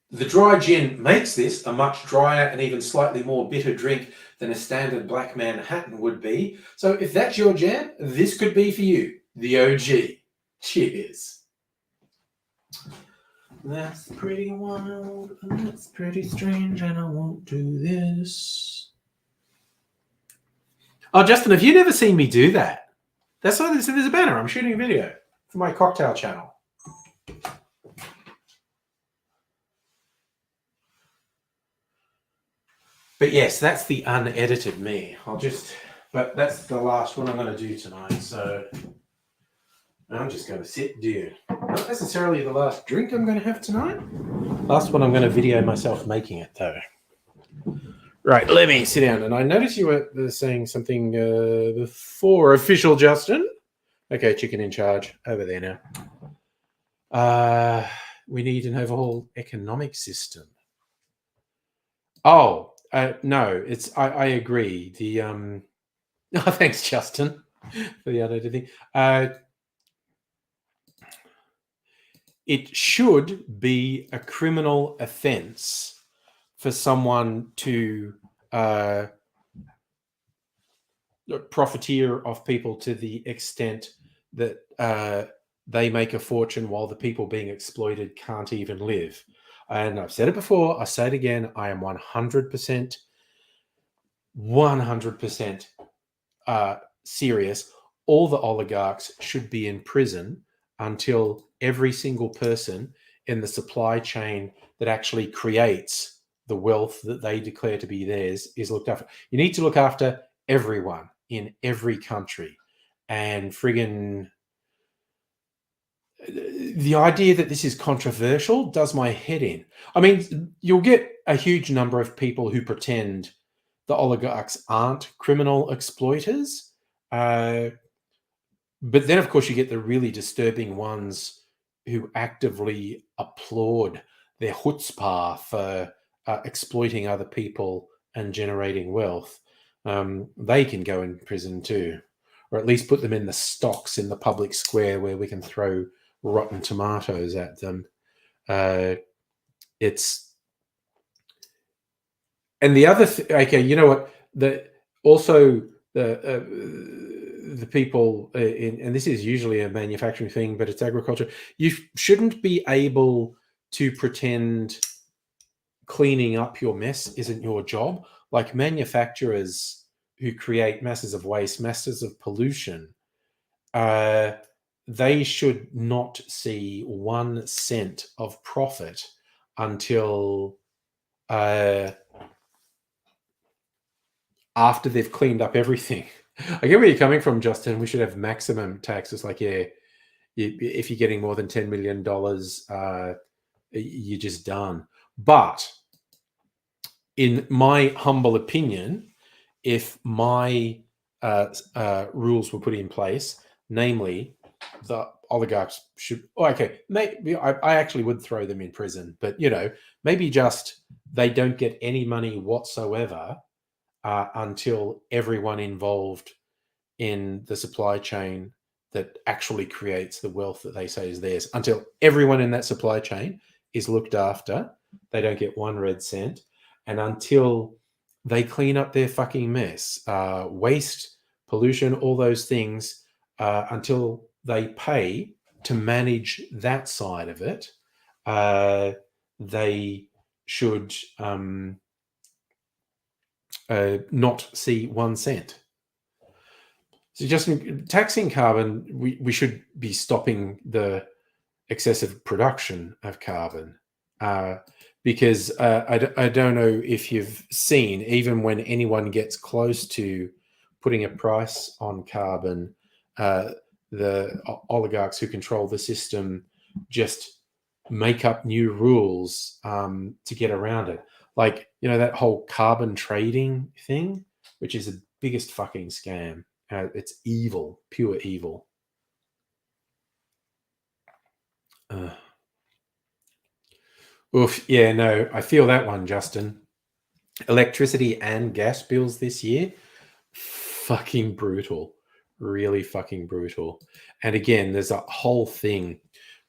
The dry gin makes this a much drier and even slightly more bitter drink than a standard Black Manhattan would be. So if that's your jam, this could be for you. The OG. Cheers. That's pretty wild, and that's pretty strange, and I won't do this. Oh, Justin, have you never seen me do that? That's why there's a banner. I'm shooting a video for my cocktail channel. But yes, that's the unedited me. But that's the last one I'm going to do tonight. So I'm just going to sit, dear. Not necessarily the last drink I'm going to have tonight. Last one I'm going to video myself making it, though. Right, let me sit down. And I noticed you were saying something before. Official, Justin. Okay, chicken in charge. Over there now. We need an overhaul economic system. Oh, no, I agree. The oh, thanks, Justin, for the unedited thing. It should be a criminal offence for someone to profiteer off people to the extent that they make a fortune while the people being exploited can't even live. And I've said it before, I say it again, I am 100% serious. All the oligarchs should be in prison until every single person in the supply chain that actually creates the wealth that they declare to be theirs is looked after. You need to look after everyone in every country. And friggin' the idea that this is controversial does my head in. I mean, you'll get a huge number of people who pretend the oligarchs aren't criminal exploiters. But then, of course, you get the really disturbing ones who actively applaud their chutzpah for exploiting other people and generating wealth. They can go in prison too, or at least put them in the stocks in the public square where we can throw rotten tomatoes at them. It's and the other okay, you know what? The people and this is usually a manufacturing thing, but it's agriculture. You shouldn't be able to pretend cleaning up your mess isn't your job. Like manufacturers who create masses of waste, masses of pollution, they should not see 1 cent of profit until after they've cleaned up everything. I get where you're coming from, Justin. We should have maximum taxes. Like, yeah, if you're getting more than $10 million, you're just done. But in my humble opinion, if my rules were put in place, namely the oligarchs should, okay, maybe I actually would throw them in prison, but maybe just they don't get any money whatsoever until everyone involved in the supply chain that actually creates the wealth that they say is theirs, until everyone in that supply chain is looked after, they don't get 1 red cent, and until they clean up their fucking mess, waste, pollution, all those things, until they pay to manage that side of it, they should not see 1 cent. So just taxing carbon, we should be stopping the excessive production of carbon, because I don't know if you've seen, even when anyone gets close to putting a price on carbon, the oligarchs who control the system just make up new rules to get around it. Like, that whole carbon trading thing, which is the biggest fucking scam. It's evil, pure evil. Oof, yeah, no, I feel that one, Justin. Electricity and gas bills this year, fucking brutal. Really fucking brutal. And again, there's a whole thing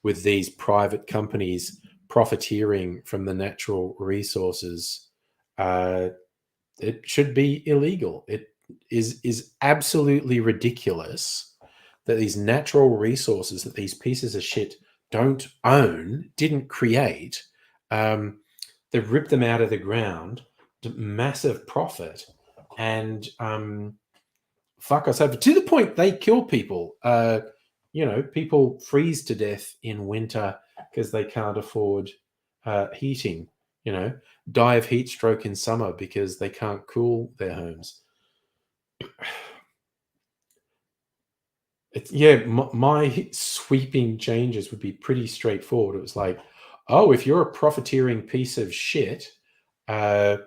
with these private companies profiteering from the natural resources. It should be illegal. It is absolutely ridiculous that these natural resources that these pieces of shit don't own, didn't create, they rip them out of the ground to massive profit and fuck us over to the point they kill people. People freeze to death in winter because they can't afford heating, die of heat stroke in summer because they can't cool their homes. My sweeping changes would be pretty straightforward. It was like, oh, if you're a profiteering piece of shit, then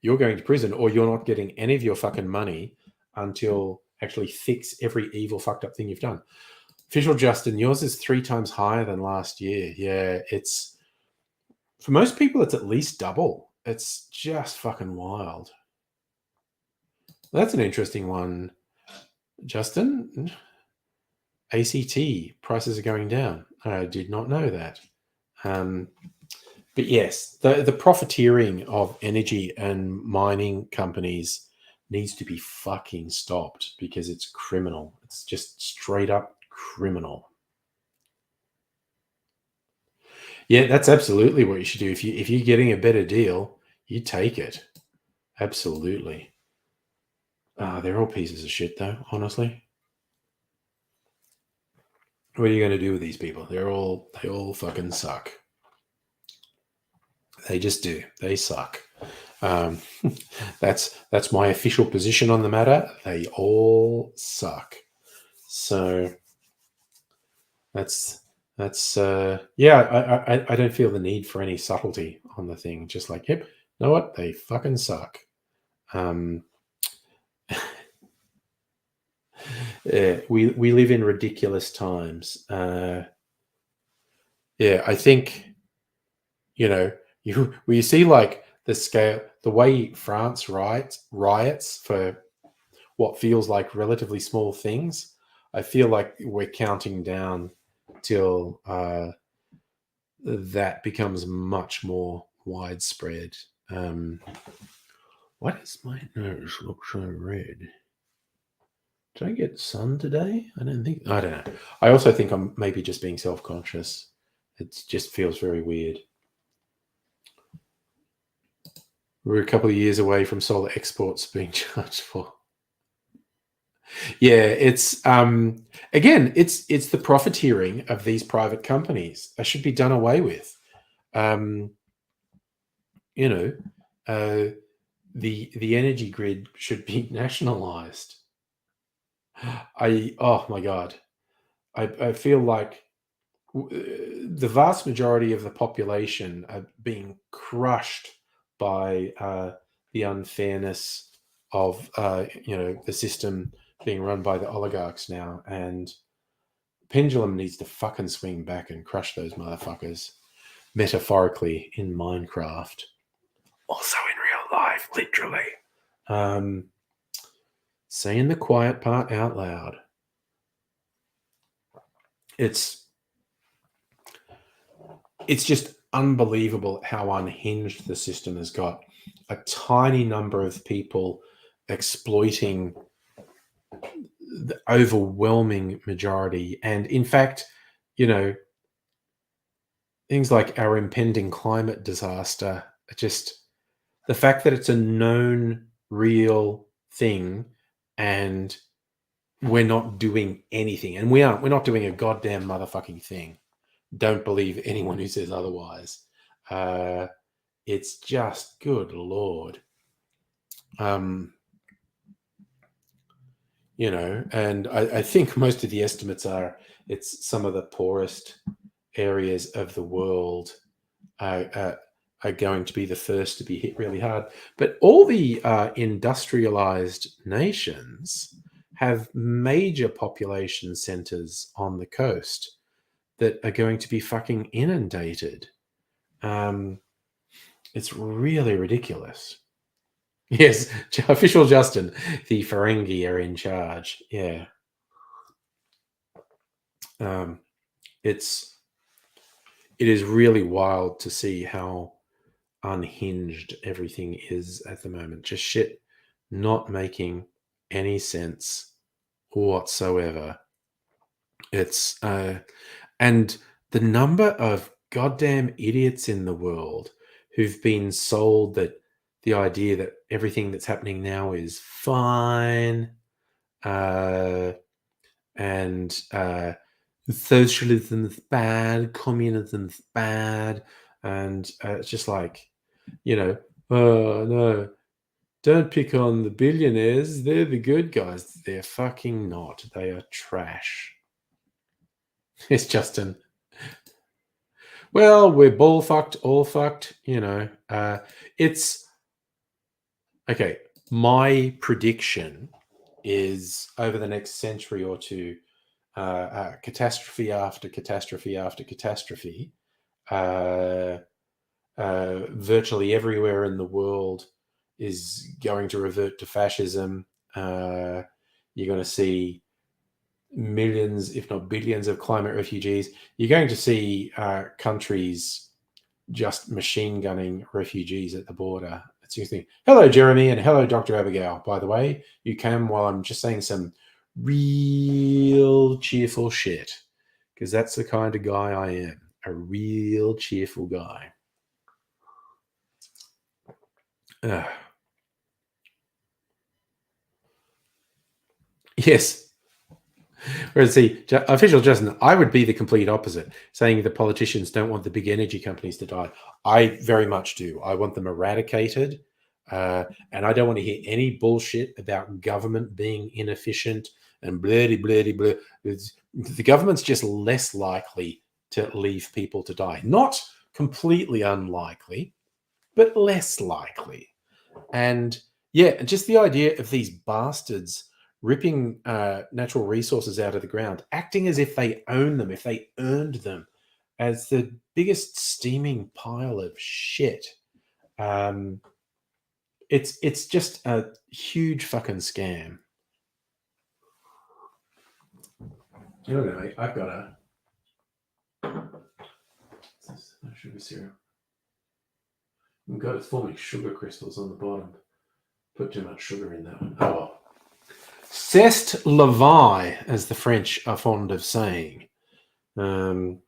you're going to prison, or you're not getting any of your fucking money until actually fix every evil fucked up thing you've done. Official Justin, yours is 3 times higher than last year. Yeah, it's, for most people, it's at least double. It's just fucking wild. That's an interesting one, Justin. ACT prices are going down. I did not know that. But yes, the profiteering of energy and mining companies needs to be fucking stopped because it's criminal. It's just straight up criminal. Yeah, that's absolutely what you should do. If you're getting a better deal, you take it. Absolutely. They're all pieces of shit, though, honestly. What are you going to do with these people? They all fucking suck. They just do. They suck. That's my official position on the matter. They all suck. So yeah. I don't feel the need for any subtlety on the thing. Just like, yep, you know what? They fucking suck. Yeah, we live in ridiculous times. Yeah, I think you see like the scale, the way France riots for what feels like relatively small things. I feel like we're counting down till that becomes much more widespread. Why does my nose look so red? Did I get sun today? I don't know. I also think I'm maybe just being self-conscious. It just feels very weird. We're a couple of years away from solar exports being charged for. Yeah, it's again, it's the profiteering of these private companies. That should be done away with. The energy grid should be nationalized. Oh my god, I feel like the vast majority of the population are being crushed by the unfairness of the system being run by the oligarchs now, and pendulum needs to fucking swing back and crush those motherfuckers, metaphorically in Minecraft, also in real life, literally. Saying the quiet part out loud. It's just unbelievable how unhinged the system has got. A tiny number of people exploiting the overwhelming majority. And in fact, things like our impending climate disaster, just the fact that it's a known real thing and we're not doing anything. And we're not doing a goddamn motherfucking thing. Don't believe anyone who says otherwise. It's just, good Lord. And I think most of the estimates are it's some of the poorest areas of the world are going to be the first to be hit really hard. But all the industrialized nations have major population centers on the coast that are going to be fucking inundated. It's really ridiculous. Yes, official Justin, the Ferengi are in charge. Yeah. It is really wild to see how unhinged everything is at the moment. Just shit not making any sense whatsoever. It's and the number of goddamn idiots in the world who've been sold that the idea that everything that's happening now is fine, and socialism's bad, communism's bad, and it's just like, oh no, don't pick on the billionaires. They're the good guys. They're fucking not. They are trash. It's Justin. Well, we're all fucked. It's okay. My prediction is over the next century or two, catastrophe after catastrophe after catastrophe, virtually everywhere in the world is going to revert to fascism. You're going to see millions, if not billions, of climate refugees. You're going to see countries just machine gunning refugees at the border. It's your thing. Hello, Jeremy, and hello, Dr. Abigail. By the way, you came while I'm just saying some real cheerful shit, because that's the kind of guy I am. A real cheerful guy. Yes. Whereas the official Justin, I would be the complete opposite, saying the politicians don't want the big energy companies to die. I very much do. I want them eradicated. And I don't want to hear any bullshit about government being inefficient and bloody, bloody, blah. The government's just less likely to leave people to die. Not completely unlikely, but less likely. And yeah, just the idea of these bastards ripping natural resources out of the ground, acting as if they own them, if they earned them, as the biggest steaming pile of shit. It's just a huge fucking scam. You know, mate, I've got a sugar syrup. I've got it forming sugar crystals on the bottom. Put too much sugar in that one. Oh well. C'est la vie, as the French are fond of saying. And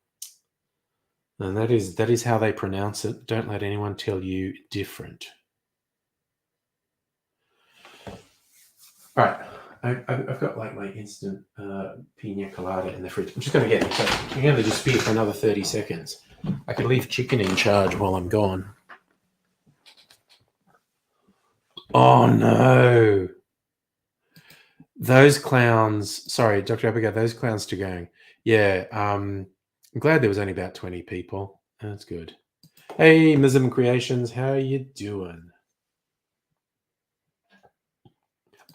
that is how they pronounce it. Don't let anyone tell you different. All right. I've got like my instant pina colada in the fridge. I'm just going to get it. So I'm going to disappear for another 30 seconds. I could leave chicken in charge while I'm gone. Oh, no. Those clowns. Sorry, Dr. Abigail, those clowns still going. Yeah. I'm glad there was only about 20 people. That's good. Hey, Mism Creations. How you doing?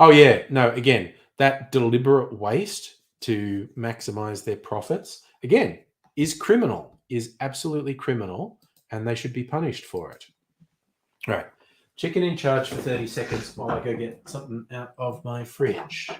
Oh, yeah. No, again, that deliberate waste to maximize their profits, again, is criminal, is absolutely criminal, and they should be punished for it. All right. Chicken in charge for 30 seconds while I go get something out of my fridge.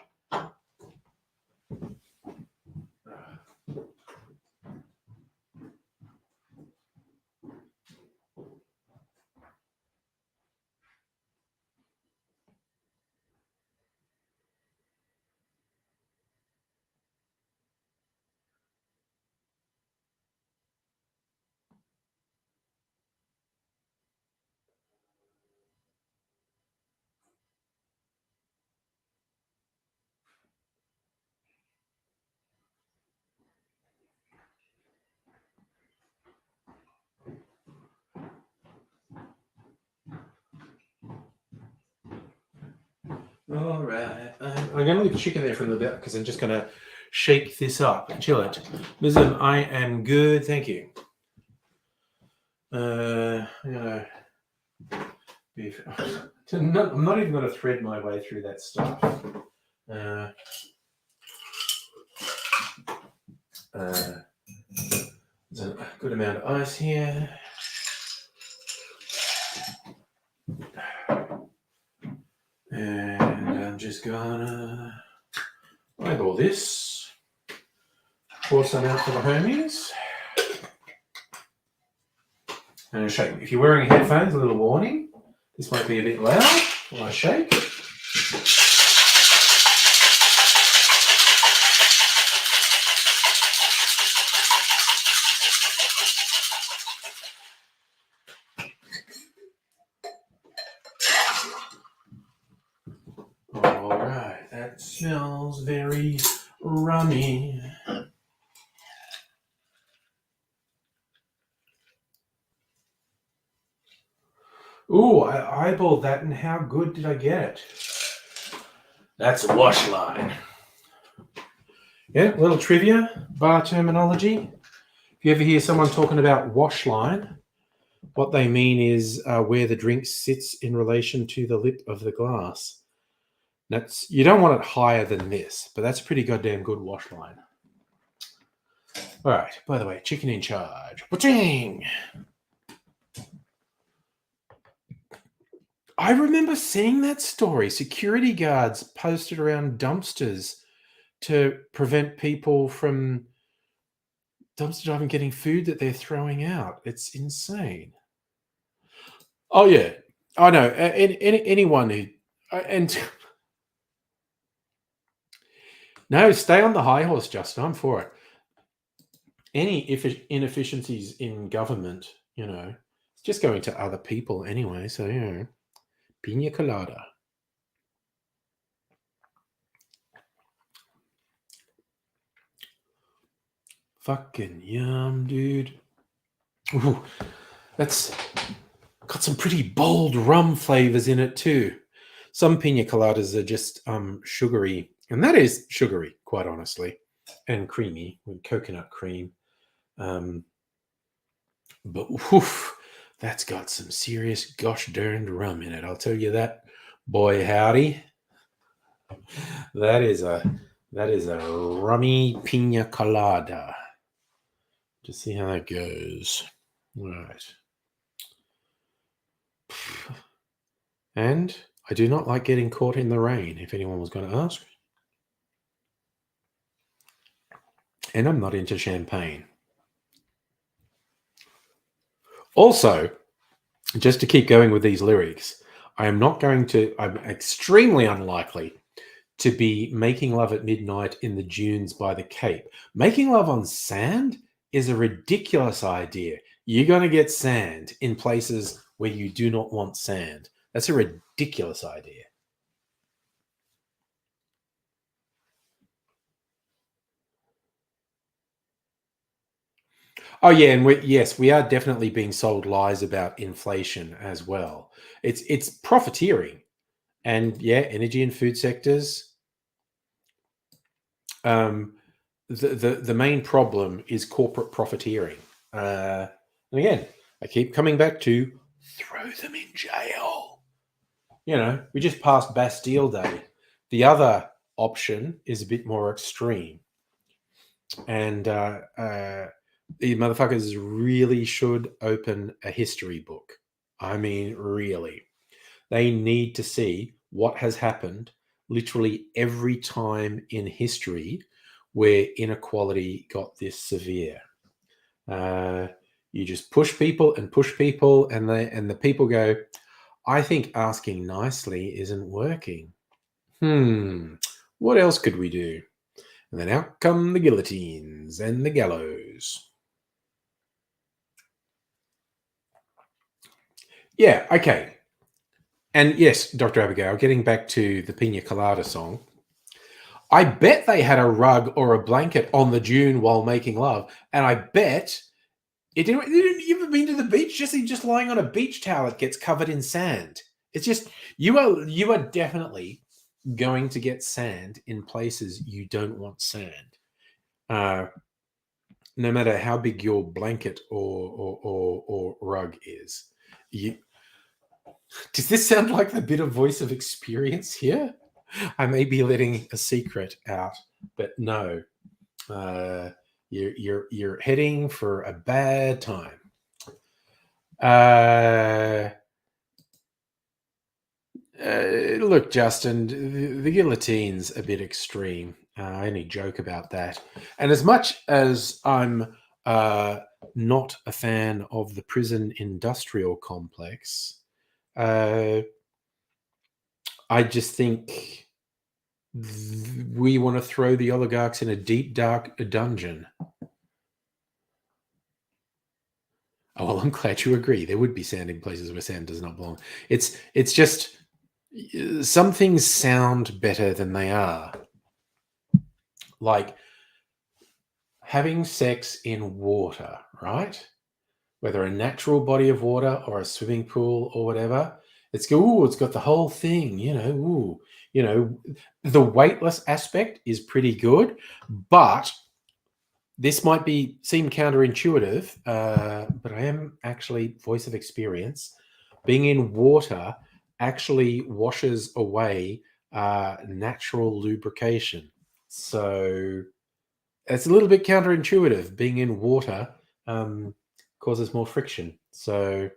All right. I'm going to leave the chicken there for a little bit because I'm just going to shake this up and chill it. Listen, I am good. Thank you. I'm not even going to thread my way through that stuff. There's a good amount of ice here. And I'm just gonna eyeball this. Pour some out for the homies. And shake. If you're wearing headphones, a little warning. This might be a bit loud while I shake. All right, that smells very rummy. Ooh, I eyeballed that, and how good did I get it? That's a wash line. Yeah, little trivia, bar terminology. If you ever hear someone talking about wash line, what they mean is where the drink sits in relation to the lip of the glass. That's, you don't want it higher than this, but that's a pretty goddamn good wash line. All right, by the way, chicken in charge. Ba-ching! I remember seeing that story. Security guards posted around dumpsters to prevent people from dumpster diving, getting food that they're throwing out. It's insane. Oh, yeah. I know. Anyone who... and no, stay on the high horse, Justin. I'm for it. Any inefficiencies in government, you know, it's just going to other people anyway. So, you know, pina colada. Fucking yum, dude. Ooh, that's got some pretty bold rum flavors in it too. Some pina coladas are just sugary And that is sugary, quite honestly, and creamy with coconut cream. But woof, that's got some serious gosh darned rum in it. I'll tell you that, boy howdy. That is a rummy pina colada. Just see how that goes. All right. And I do not like getting caught in the rain, if anyone was going to ask. And I'm not into champagne. Also, just to keep going with these lyrics, I'm extremely unlikely to be making love at midnight in the dunes by the Cape. Making love on sand is a ridiculous idea. You're going to get sand in places where you do not want sand. That's a ridiculous idea. Oh yeah, and we are definitely being sold lies about inflation as well. It's profiteering, and yeah, energy and food sectors. The main problem is corporate profiteering. And again, I keep coming back to throw them in jail. You know, we just passed Bastille Day. The other option is a bit more extreme, and the motherfuckers really should open a history book. I mean, really. They need to see what has happened literally every time in history where inequality got this severe. You just push people, and the people go, I think asking nicely isn't working. What else could we do? And then out come the guillotines and the gallows. Yeah, okay. And yes, Dr. Abigail, getting back to the Pina Colada song, I bet they had a rug or a blanket on the dune while making love, and I bet it didn't. You ever been to the beach? Just lying on a beach towel, it gets covered in sand. It's just you are definitely going to get sand in places you don't want sand. No matter how big your blanket or rug is. Does this sound like the bit of voice of experience here? I may be letting a secret out, but no. You're heading for a bad time. Look, Justin, the guillotine's a bit extreme. I only joke about that. And as much as I'm not a fan of the prison industrial complex, I just think we want to throw the oligarchs in a deep, dark dungeon. Oh, well, I'm glad you agree. There would be sand in places where sand does not belong. It's just some things sound better than they are. Like having sex in water, right? Whether a natural body of water or a swimming pool or whatever. It's got the whole thing, the weightless aspect is pretty good, but this might seem counterintuitive, but I am actually voice of experience. Being in water actually washes away natural lubrication. So it's a little bit counterintuitive. Being in water causes more friction. So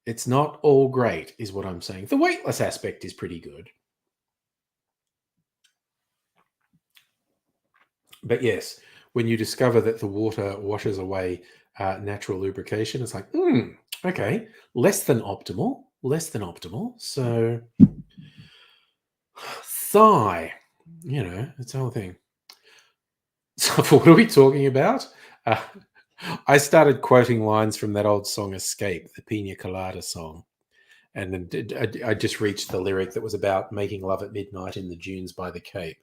it's not all great, is what I'm saying. The weightless aspect is pretty good. But yes, when you discover that the water washes away natural lubrication, it's like, okay, less than optimal. So, thigh, it's the whole thing. So, what are we talking about? I started quoting lines from that old song Escape, the Pina Colada song. And then I just reached the lyric that was about making love at midnight in the dunes by the Cape.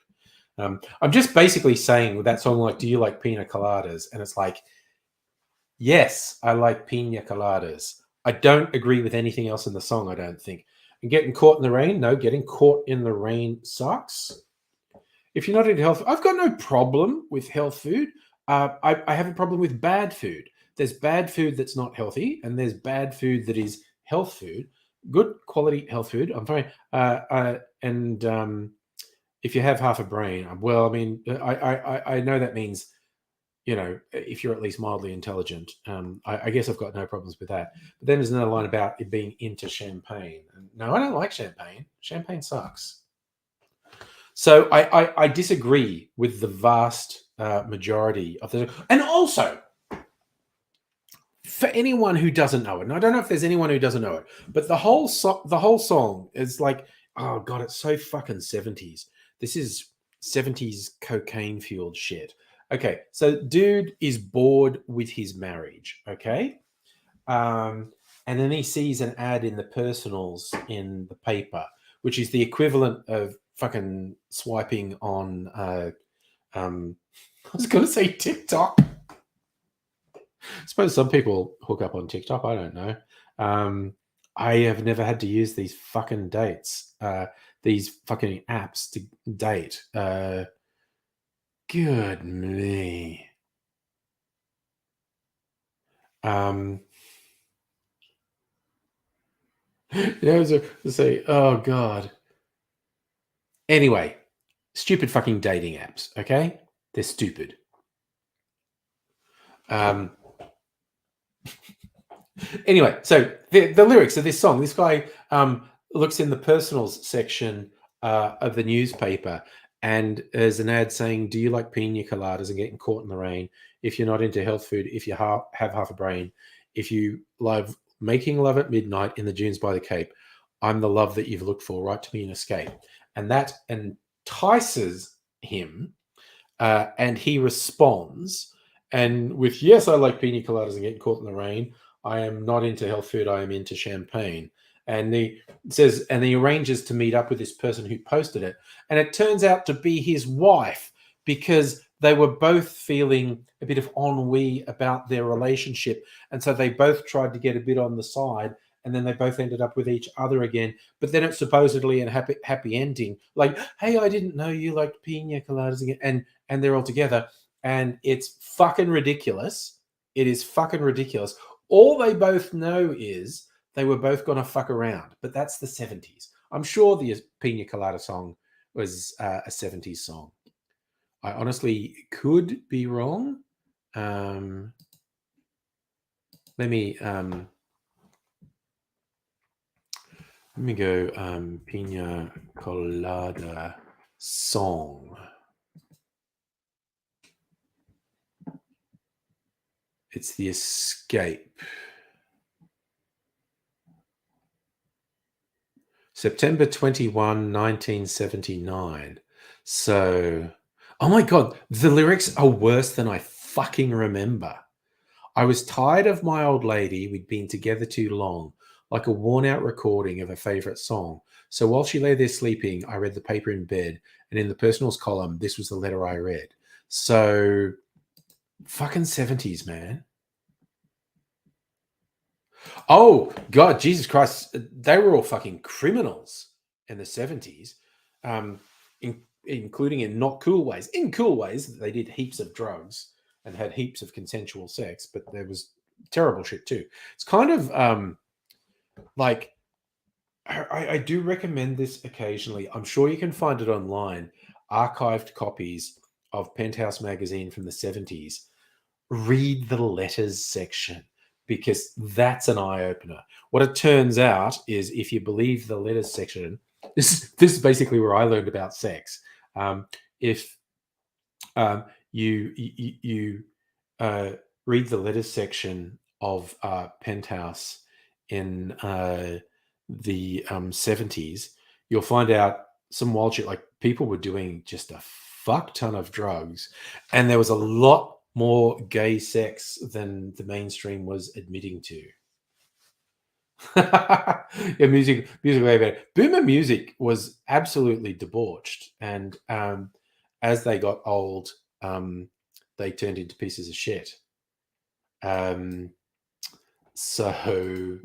I'm just basically saying with that song, like, do you like pina coladas? And it's like, yes, I like pina coladas. I don't agree with anything else in the song, I don't think. And getting caught in the rain? No, getting caught in the rain sucks. If you're not into health, I've got no problem with health food. I have a problem with bad food. There's bad food that's not healthy, and there's bad food that is health food. Good quality health food. I'm fine. If you have half a brain, well, I mean, I know that means, you know, if you're at least mildly intelligent. I guess I've got no problems with that. But then there's another line about it being into champagne. No, I don't like champagne. Champagne sucks. So I disagree with the vast majority of the, and also for anyone who doesn't know it, and I don't know if there's anyone who doesn't know it, but the whole song is like, oh god, it's so fucking 70s. This is 70s cocaine fueled shit. Okay, so dude is bored with his marriage. Okay, and then he sees an ad in the personals in the paper, which is the equivalent of fucking swiping on I was going to say TikTok. I suppose some people hook up on TikTok. I don't know. I have never had to use these fucking these fucking apps to date. Good me. Yeah, so say, oh god. Anyway, stupid fucking dating apps. Okay, they're stupid. Anyway, so the lyrics of this song. This guy looks in the personals section of the newspaper, and there's an ad saying, "Do you like pina coladas and getting caught in the rain? If you're not into health food, if you have half a brain, if you love making love at midnight in the dunes by the Cape, I'm the love that you've looked for. Write to me and escape." And that entices him, and he responds, and with, "Yes, I like pina coladas and getting caught in the rain. I am not into health food. I am into champagne." And he says, and he arranges to meet up with this person who posted it. And it turns out to be his wife, because they were both feeling a bit of ennui about their relationship. And so they both tried to get a bit on the side, and then they both ended up with each other again. But then it's supposedly a happy ending. Like, "Hey, I didn't know you liked pina coladas again." And they're all together. And it's fucking ridiculous. It is fucking ridiculous. All they both know is they were both going to fuck around. But that's the 70s. I'm sure the Pina Colada song was a 70s song. I honestly could be wrong. Let me go Pina Colada song. It's The Escape. September 21, 1979. So, oh my God, the lyrics are worse than I fucking remember. "I was tired of my old lady. We'd been together too long, like a worn-out recording of a favorite song. So while she lay there sleeping, I read the paper in bed, and in the personals column, this was the letter I read." So, fucking 70s, man. Oh, God, Jesus Christ. They were all fucking criminals in the 70s, including in not cool ways. In cool ways, they did heaps of drugs and had heaps of consensual sex, but there was terrible shit too. It's kind of like, I do recommend this occasionally. I'm sure you can find it online, archived copies of Penthouse magazine from the 70s. Read the letters section, because that's an eye-opener. What it turns out is, if you believe the letters section, this is basically where I learned about sex. If you read the letters section of Penthouse in the 70s, you'll find out some wild shit. Like, people were doing just a fuck ton of drugs, and there was a lot more gay sex than the mainstream was admitting to. Yeah, music way better. Boomer music was absolutely debauched, and as they got old, they turned into pieces of shit. So,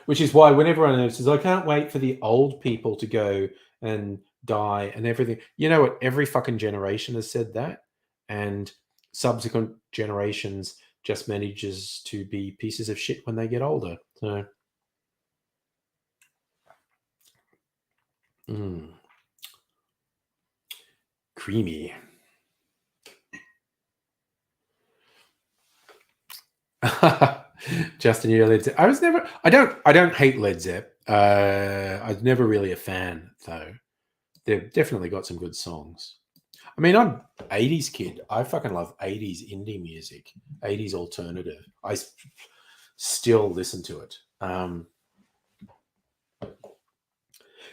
which is why when everyone says, "I can't wait for the old people to go and die, and everything. You know what? Every fucking generation has said that, and subsequent generations just manages to be pieces of shit when they get older. So, creamy. Justin, you're Led Zepp. I don't hate Led Zepp. I was never really a fan, though. They've definitely got some good songs. I mean, I'm 80s kid. I fucking love 80s indie music, 80s alternative. I still listen to it.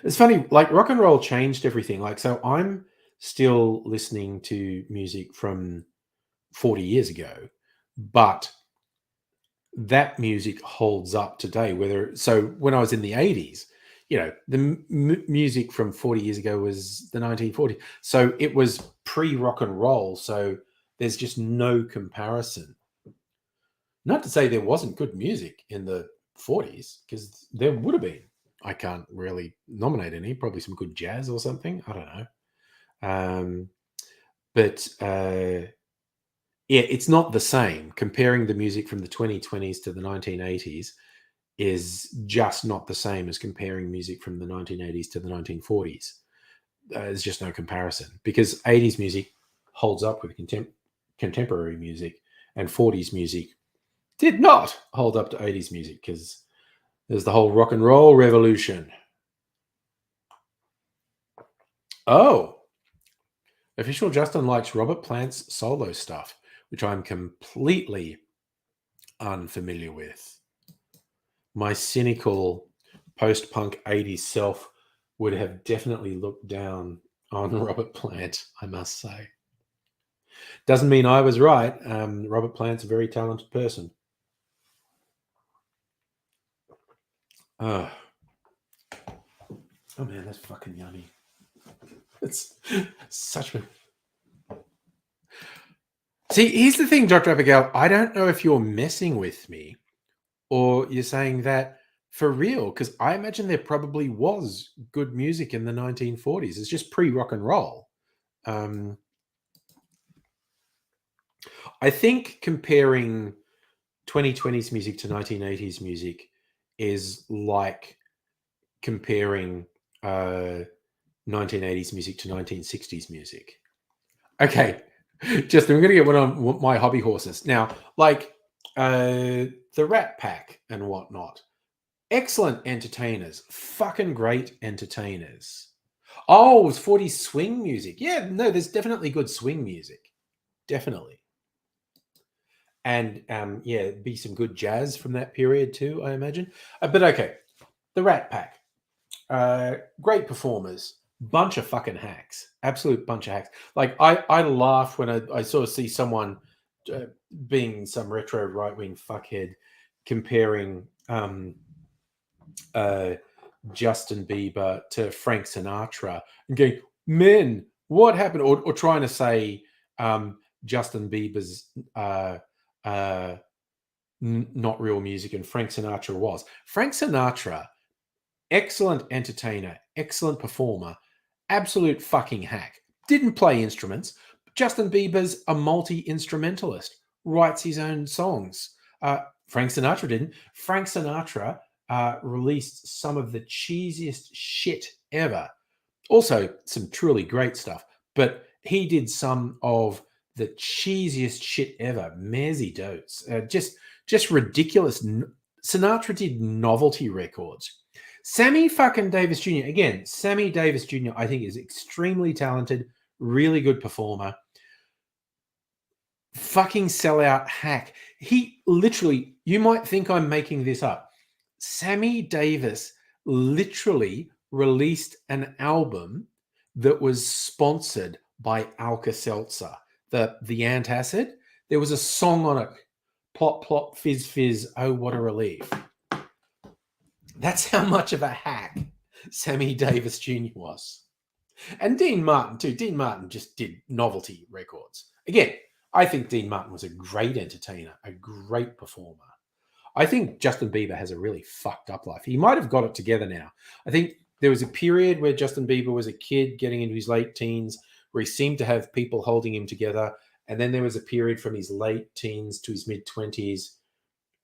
It's funny, like rock and roll changed everything. Like, so I'm still listening to music from 40 years ago, but that music holds up today. So when I was in the 80s, you know, the music from 40 years ago was the 1940s. So it was pre-rock and roll. So there's just no comparison. Not to say there wasn't good music in the 40s, because there would have been. I can't really nominate any. Probably some good jazz or something. I don't know. But yeah, it's not the same. Comparing the music from the 2020s to the 1980s is just not the same as comparing music from the 1980s to the 1940s. There's just no comparison, because 80s music holds up with contemporary music, and 40s music did not hold up to 80s music, because there's the whole rock and roll revolution. Oh, Official Justin likes Robert Plant's solo stuff, which I'm completely unfamiliar with. My cynical post-punk 80s self would have definitely looked down on Robert Plant, I must say. Doesn't mean I was right. Robert Plant's a very talented person. Oh man, that's fucking yummy. It's such a... See, here's the thing, Dr. Abigail. I don't know if you're messing with me or you're saying that for real, because I imagine there probably was good music in the 1940s. It's just pre-rock and roll. I think comparing 2020s music to 1980s music is like comparing 1980s music to 1960s music. Okay, Justin, I'm going to get one on my hobby horses. Now, like the Rat Pack and whatnot. Excellent entertainers. Fucking great entertainers. Oh, it's 40s swing music. Yeah, no, there's definitely good swing music. Definitely. And yeah, be some good jazz from that period too, I imagine. But okay, the Rat Pack. Great performers. Bunch of fucking hacks. Absolute bunch of hacks. Like, I laugh when I sort of see someone being some retro right-wing fuckhead comparing Justin Bieber to Frank Sinatra and going, men, what happened? Or trying to say Justin Bieber's not real music and Frank Sinatra was. Frank Sinatra, excellent entertainer, excellent performer, absolute fucking hack. Didn't play instruments. Justin Bieber's a multi-instrumentalist, writes his own songs. Frank Sinatra didn't. Frank Sinatra released some of the cheesiest shit ever. Also, some truly great stuff. But he did some of the cheesiest shit ever. Mezzy Dotes. Just ridiculous. Sinatra did novelty records. Sammy fucking Davis Jr. Again, Sammy Davis Jr. I think is extremely talented, really good performer. Fucking sellout hack. He literally, you might think I'm making this up. Sammy Davis literally released an album that was sponsored by Alka-Seltzer, the antacid. There was a song on it. Plop, plop, fizz, fizz. Oh, what a relief. That's how much of a hack Sammy Davis Jr. was. And Dean Martin, too. Dean Martin just did novelty records. Again, I think Dean Martin was a great entertainer, a great performer. I think Justin Bieber has a really fucked up life. He might have got it together now. I think there was a period where Justin Bieber was a kid getting into his late teens where he seemed to have people holding him together. And then there was a period from his late teens to his mid-20s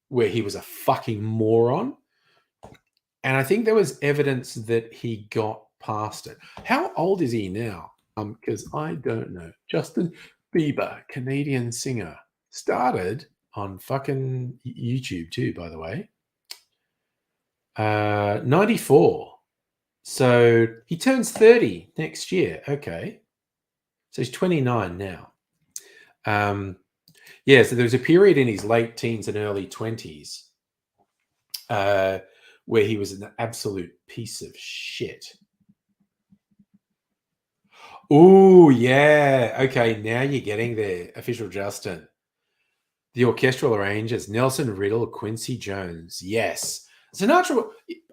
where he was a fucking moron. And I think there was evidence that he got past it. How old is he now? Because I don't know. Justin Bieber, Canadian singer, started on fucking YouTube too, by the way. 94. So he turns 30 next year. Okay. So he's 29 now. Yeah, so there was a period in his late teens and early 20s where he was an absolute piece of shit. Oh, yeah. Okay, now you're getting there, Official Justin. The orchestral arrangers, Nelson Riddle, Quincy Jones. Yes. Sinatra,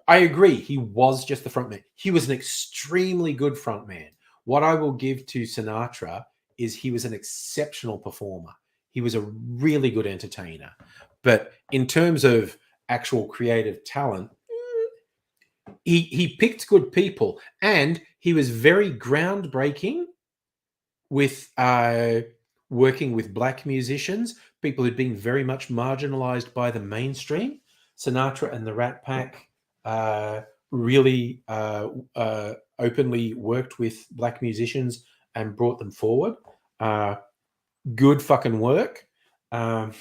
I agree, he was just the frontman. He was an extremely good frontman. What I will give to Sinatra is he was an exceptional performer. He was a really good entertainer. But in terms of actual creative talent, he picked good people, and he was very groundbreaking with working with black musicians, people who'd been very much marginalized by the mainstream. Sinatra and the Rat Pack really openly worked with black musicians and brought them forward. Good fucking work. But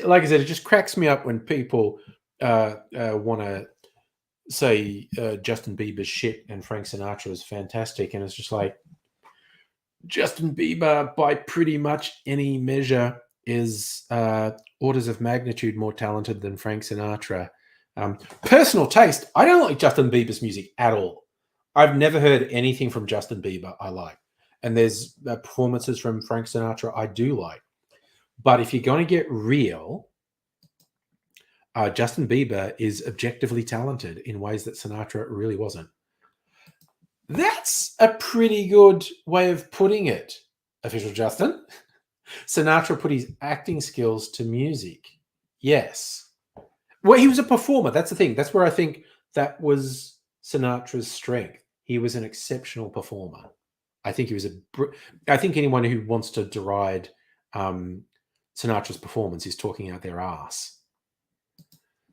like I said, it just cracks me up when people want to say Justin Bieber's shit and Frank Sinatra is fantastic. And it's just like, Justin Bieber, by pretty much any measure, is orders of magnitude more talented than Frank Sinatra. Personal taste, I don't like Justin Bieber's music at all. I've never heard anything from Justin Bieber I like. And there's performances from Frank Sinatra I do like. But if you're going to get real, Justin Bieber is objectively talented in ways that Sinatra really wasn't. That's a pretty good way of putting it, Official Justin. Sinatra put his acting skills to music. Yes. Well, he was a performer. That's the thing. That's where I think that was Sinatra's strength. He was an exceptional performer. I think he was I think anyone who wants to deride Sinatra's performance is talking out their ass.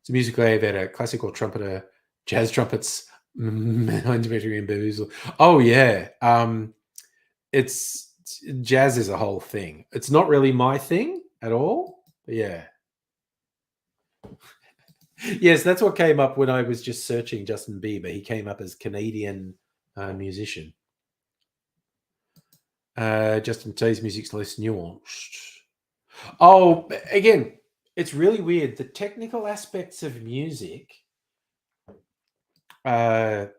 So musical elevator, classical trumpeter, jazz trumpets, Dimitri and Bamboozle. Oh yeah, it's jazz is a whole thing. It's not really my thing at all. But yeah. Yes, that's what came up when I was just searching Justin Bieber. He came up as Canadian musician. Justin T's music's less nuanced. Oh, again, it's really weird. The technical aspects of music goes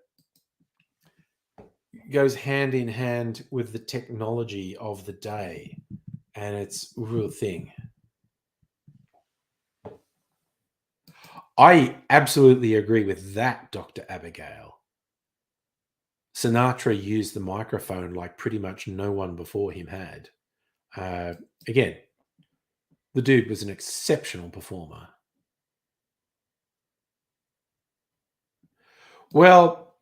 hand in hand with the technology of the day, and it's a real thing. I absolutely agree with that, Dr. Abigail. Sinatra used the microphone like pretty much no one before him had. Again, the dude was an exceptional performer. Well,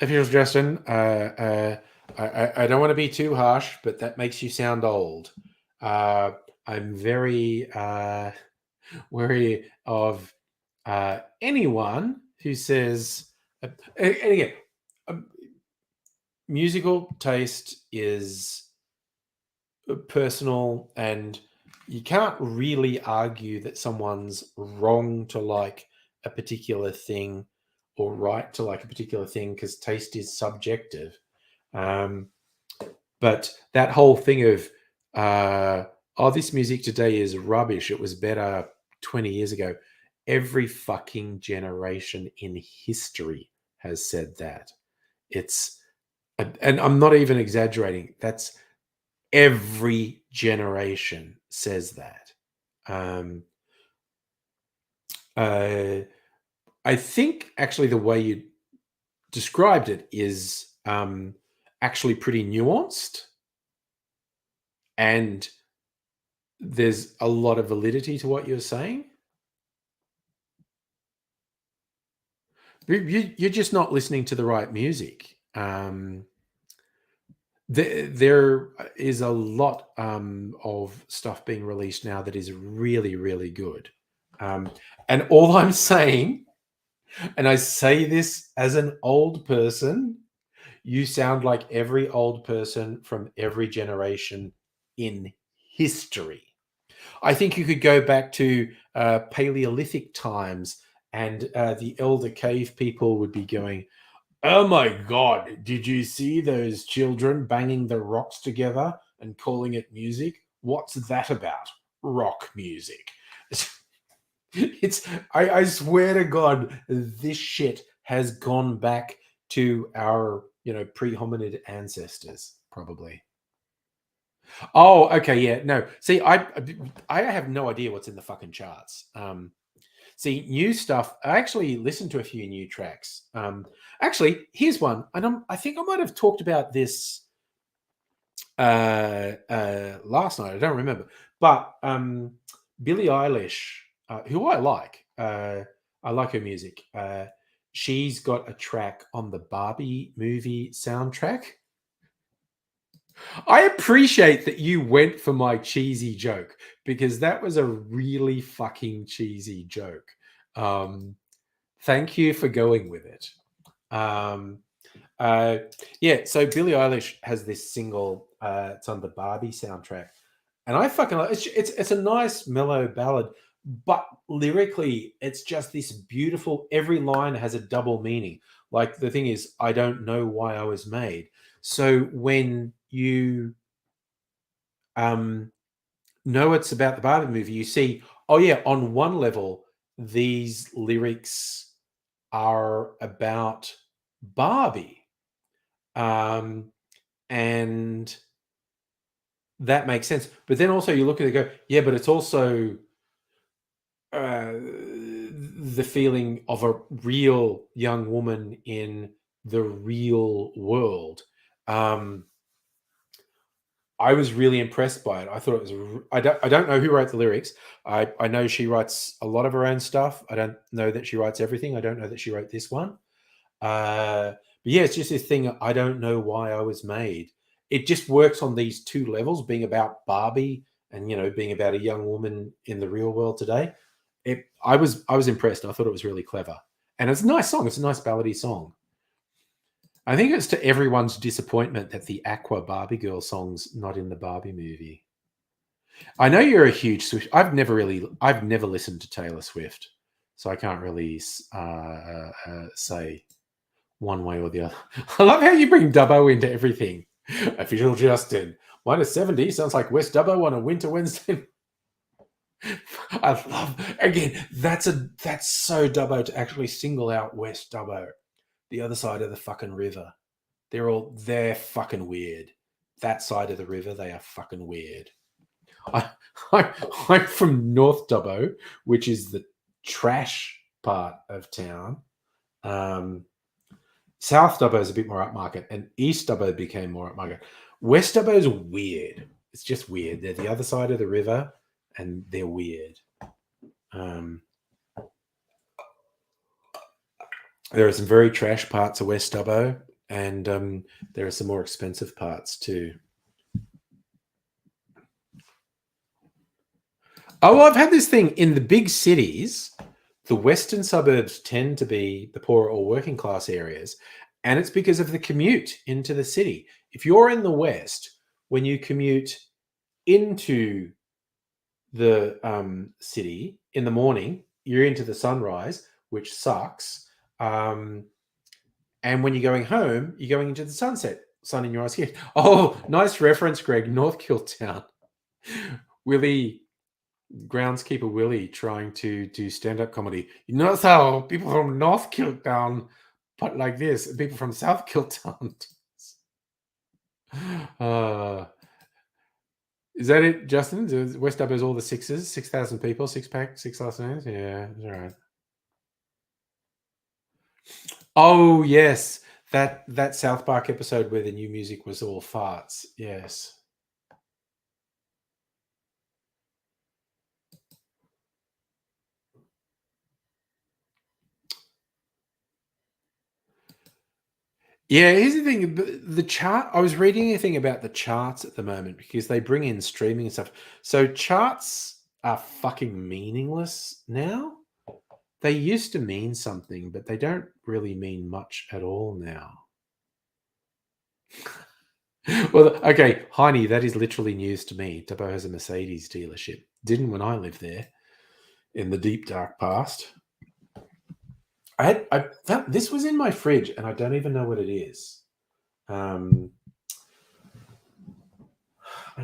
if you're Justin, I don't want to be too harsh, but that makes you sound old. I'm very wary of anyone who says, and again, musical taste is personal, and you can't really argue that someone's wrong to like a particular thing or right to like a particular thing, because taste is subjective. But that whole thing of, this music today is rubbish, it was better 20 years ago. Every fucking generation in history has said that. And I'm not even exaggerating. That's every generation says that. I think actually the way you described it is actually pretty nuanced, and there's a lot of validity to what you're saying. You're just not listening to the right music. There is a lot of stuff being released now that is really, really good. And all I'm saying, and I say this as an old person, you sound like every old person from every generation in history. I think you could go back to Paleolithic times, and the elder cave people would be going, "Oh my God, did you see those children banging the rocks together and calling it music? What's that about? Rock music." I swear to God, this shit has gone back to our, pre-hominid ancestors, probably. Oh, okay, yeah, no. See, I have no idea what's in the fucking charts. See, new stuff. I actually listened to a few new tracks. Actually, here's one, and I think I might have talked about this last night. I don't remember, but Billie Eilish, who I like her music. She's got a track on the Barbie movie soundtrack. I appreciate that you went for my cheesy joke, because that was a really fucking cheesy joke. Thank you for going with it. Yeah, so Billie Eilish has this single. It's on the Barbie soundtrack, and I fucking like it. It's a nice mellow ballad, but lyrically, it's just this beautiful. Every line has a double meaning. Like, the thing is, I don't know why I was made. So when you know it's about the Barbie movie, you see, oh yeah, on one level, these lyrics are about Barbie. And that makes sense. But then also you look at it and go, yeah, but it's also the feeling of a real young woman in the real world. I was really impressed by it. I thought it was. I don't know who wrote the lyrics. I know she writes a lot of her own stuff. I don't know that she writes everything. I don't know that she wrote this one. But yeah, it's just this thing. I don't know why I was made. It just works on these two levels, being about Barbie and, being about a young woman in the real world today. I was impressed. I thought it was really clever, and it's a nice song. It's a nice ballady song. I think it's to everyone's disappointment that the Aqua Barbie Girl song's not in the Barbie movie. I know you're a huge Swift. I've never listened to Taylor Swift, so I can't really say one way or the other. I love how you bring Dubbo into everything. Official Justin, -70 sounds like West Dubbo on a winter Wednesday. I love, again, that's so Dubbo to actually single out West Dubbo, the other side of the fucking river. They're fucking weird. That side of the river, they are fucking weird. I'm from North Dubbo, which is the trash part of town. South Dubbo is a bit more upmarket, and East Dubbo became more upmarket. West Dubbo is weird. It's just weird. They're the other side of the river, and they're weird. There are some very trash parts of West Dubbo, and there are some more expensive parts too. Oh, I've had this thing in the big cities. The western suburbs tend to be the poorer or working class areas, and it's because of the commute into the city. If you're in the West, when you commute into the city in the morning, you're into the sunrise, which sucks. And when you're going home, you're going into the sunset, sun in your eyes. Oh, nice reference, Greg. North Killtown. Willie, groundskeeper Willie, trying to do stand-up comedy. You notice how people from North Killtown put like this, people from South Killtown. Is that it, Justin? West Dub has all the sixes, 6,000 people, six-pack, 6 last names? Yeah, that's all right. Oh, yes. That South Park episode where the new music was all farts. Yes. Yeah, here's the thing. The chart. I was reading a thing about the charts at the moment because they bring in streaming and stuff. So charts are fucking meaningless now. They used to mean something, but they don't really mean much at all now. Well, okay, Heine, that is literally news to me. Tuppo has a Mercedes dealership. Didn't when I lived there in the deep dark past. I found this was in my fridge, and I don't even know what it is. I need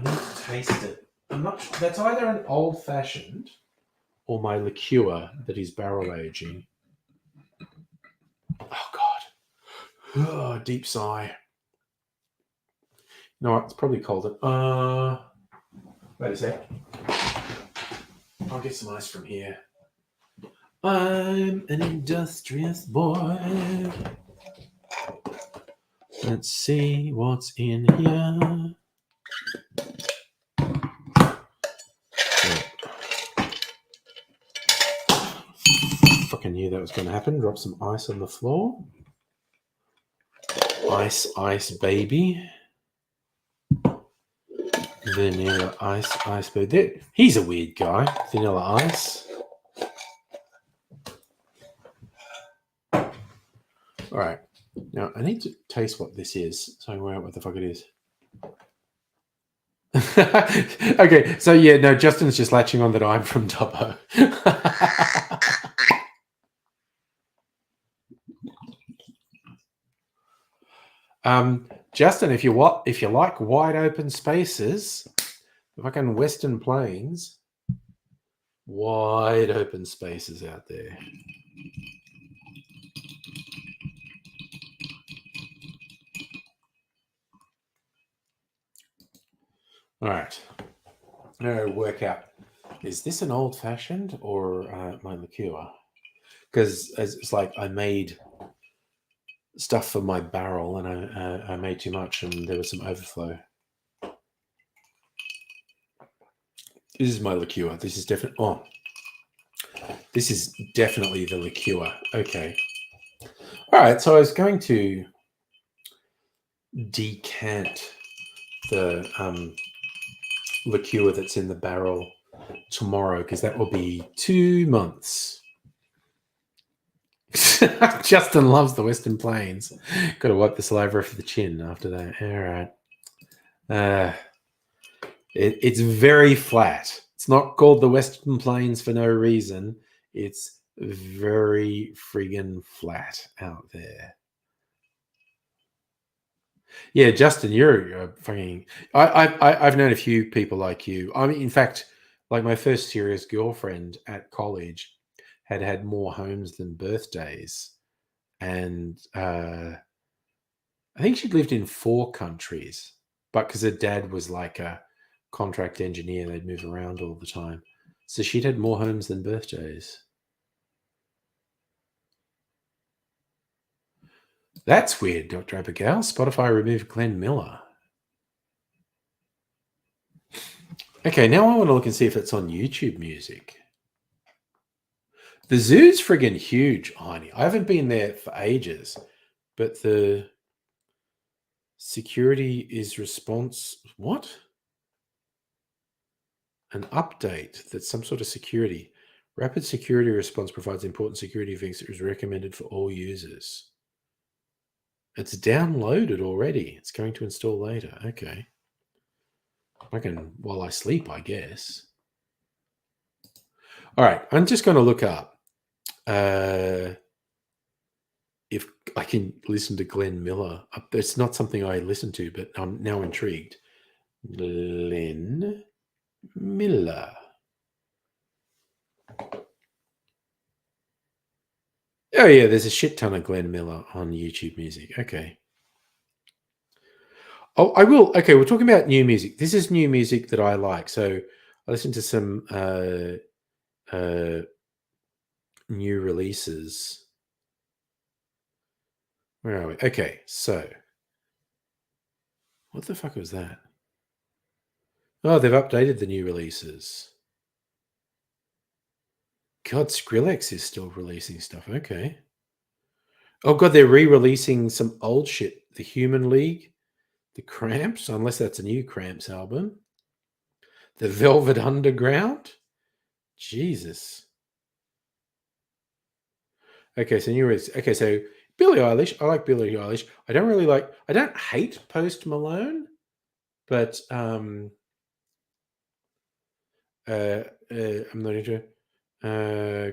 to taste it. I'm not sure. That's either an old fashioned or my liqueur that is barrel aging. Oh God! Oh, deep sigh. No, it's probably cold. Wait a sec. I'll get some ice from here. I'm an industrious boy. Let's see what's in here. Fucking knew that was going to happen. Drop some ice on the floor. Ice, ice, baby. Vanilla ice, ice, baby. He's a weird guy. Vanilla ice. All right. Now, I need to taste what this is so I can work out what the fuck it is. Okay, so yeah, no, Justin's just latching on that I'm from Tuppo. Justin, if you like wide open spaces, fucking Western Plains, wide open spaces out there. All right. Now work out, is this an old fashioned or my liqueur? Because it's like I made stuff for my barrel and I made too much and there was some overflow. This is my liqueur. This is definitely. Oh, this is definitely the liqueur. Okay. All right. So I was going to decant the liqueur that's in the barrel tomorrow because that will be 2 months. Justin loves the Western Plains. Got to wipe the saliva off the chin after that. All right. It's very flat. It's not called the Western Plains for no reason. It's very friggin' flat out there. Yeah, Justin, you're fucking. I've known a few people like you. I mean, in fact, like my first serious girlfriend at college had more homes than birthdays, and I think she'd lived in 4 countries, but because her dad was like a contract engineer, they'd move around all the time. So she'd had more homes than birthdays. That's weird, Dr. Abigail. Spotify removed Glenn Miller. Okay, now I want to look and see if it's on YouTube Music. The zoo's friggin' huge, Heine. I haven't been there for ages, but the security is response. What? An update that's some sort of security. Rapid security response provides important security fixes recommended for all users. It's downloaded already. It's going to install later. Okay. I can, while I sleep, I guess. All right. I'm just going to look up if I can listen to Glenn Miller. It's not something I listen to, but I'm now intrigued. Glenn Miller. Oh, yeah, there's a shit ton of Glenn Miller on YouTube Music. Okay. Oh, I will. Okay, we're talking about new music. This is new music that I like. So I listened to some new releases. Where are we? Okay, so what the fuck was that? Oh, they've updated the new releases. God, Skrillex is still releasing stuff. Okay. Oh god, they're re-releasing some old shit. The Human League, the Cramps, unless that's a new Cramps album. The Velvet Underground. Jesus. Okay, so okay, so Billie Eilish. I like Billie Eilish. I don't hate Post Malone, but I'm not into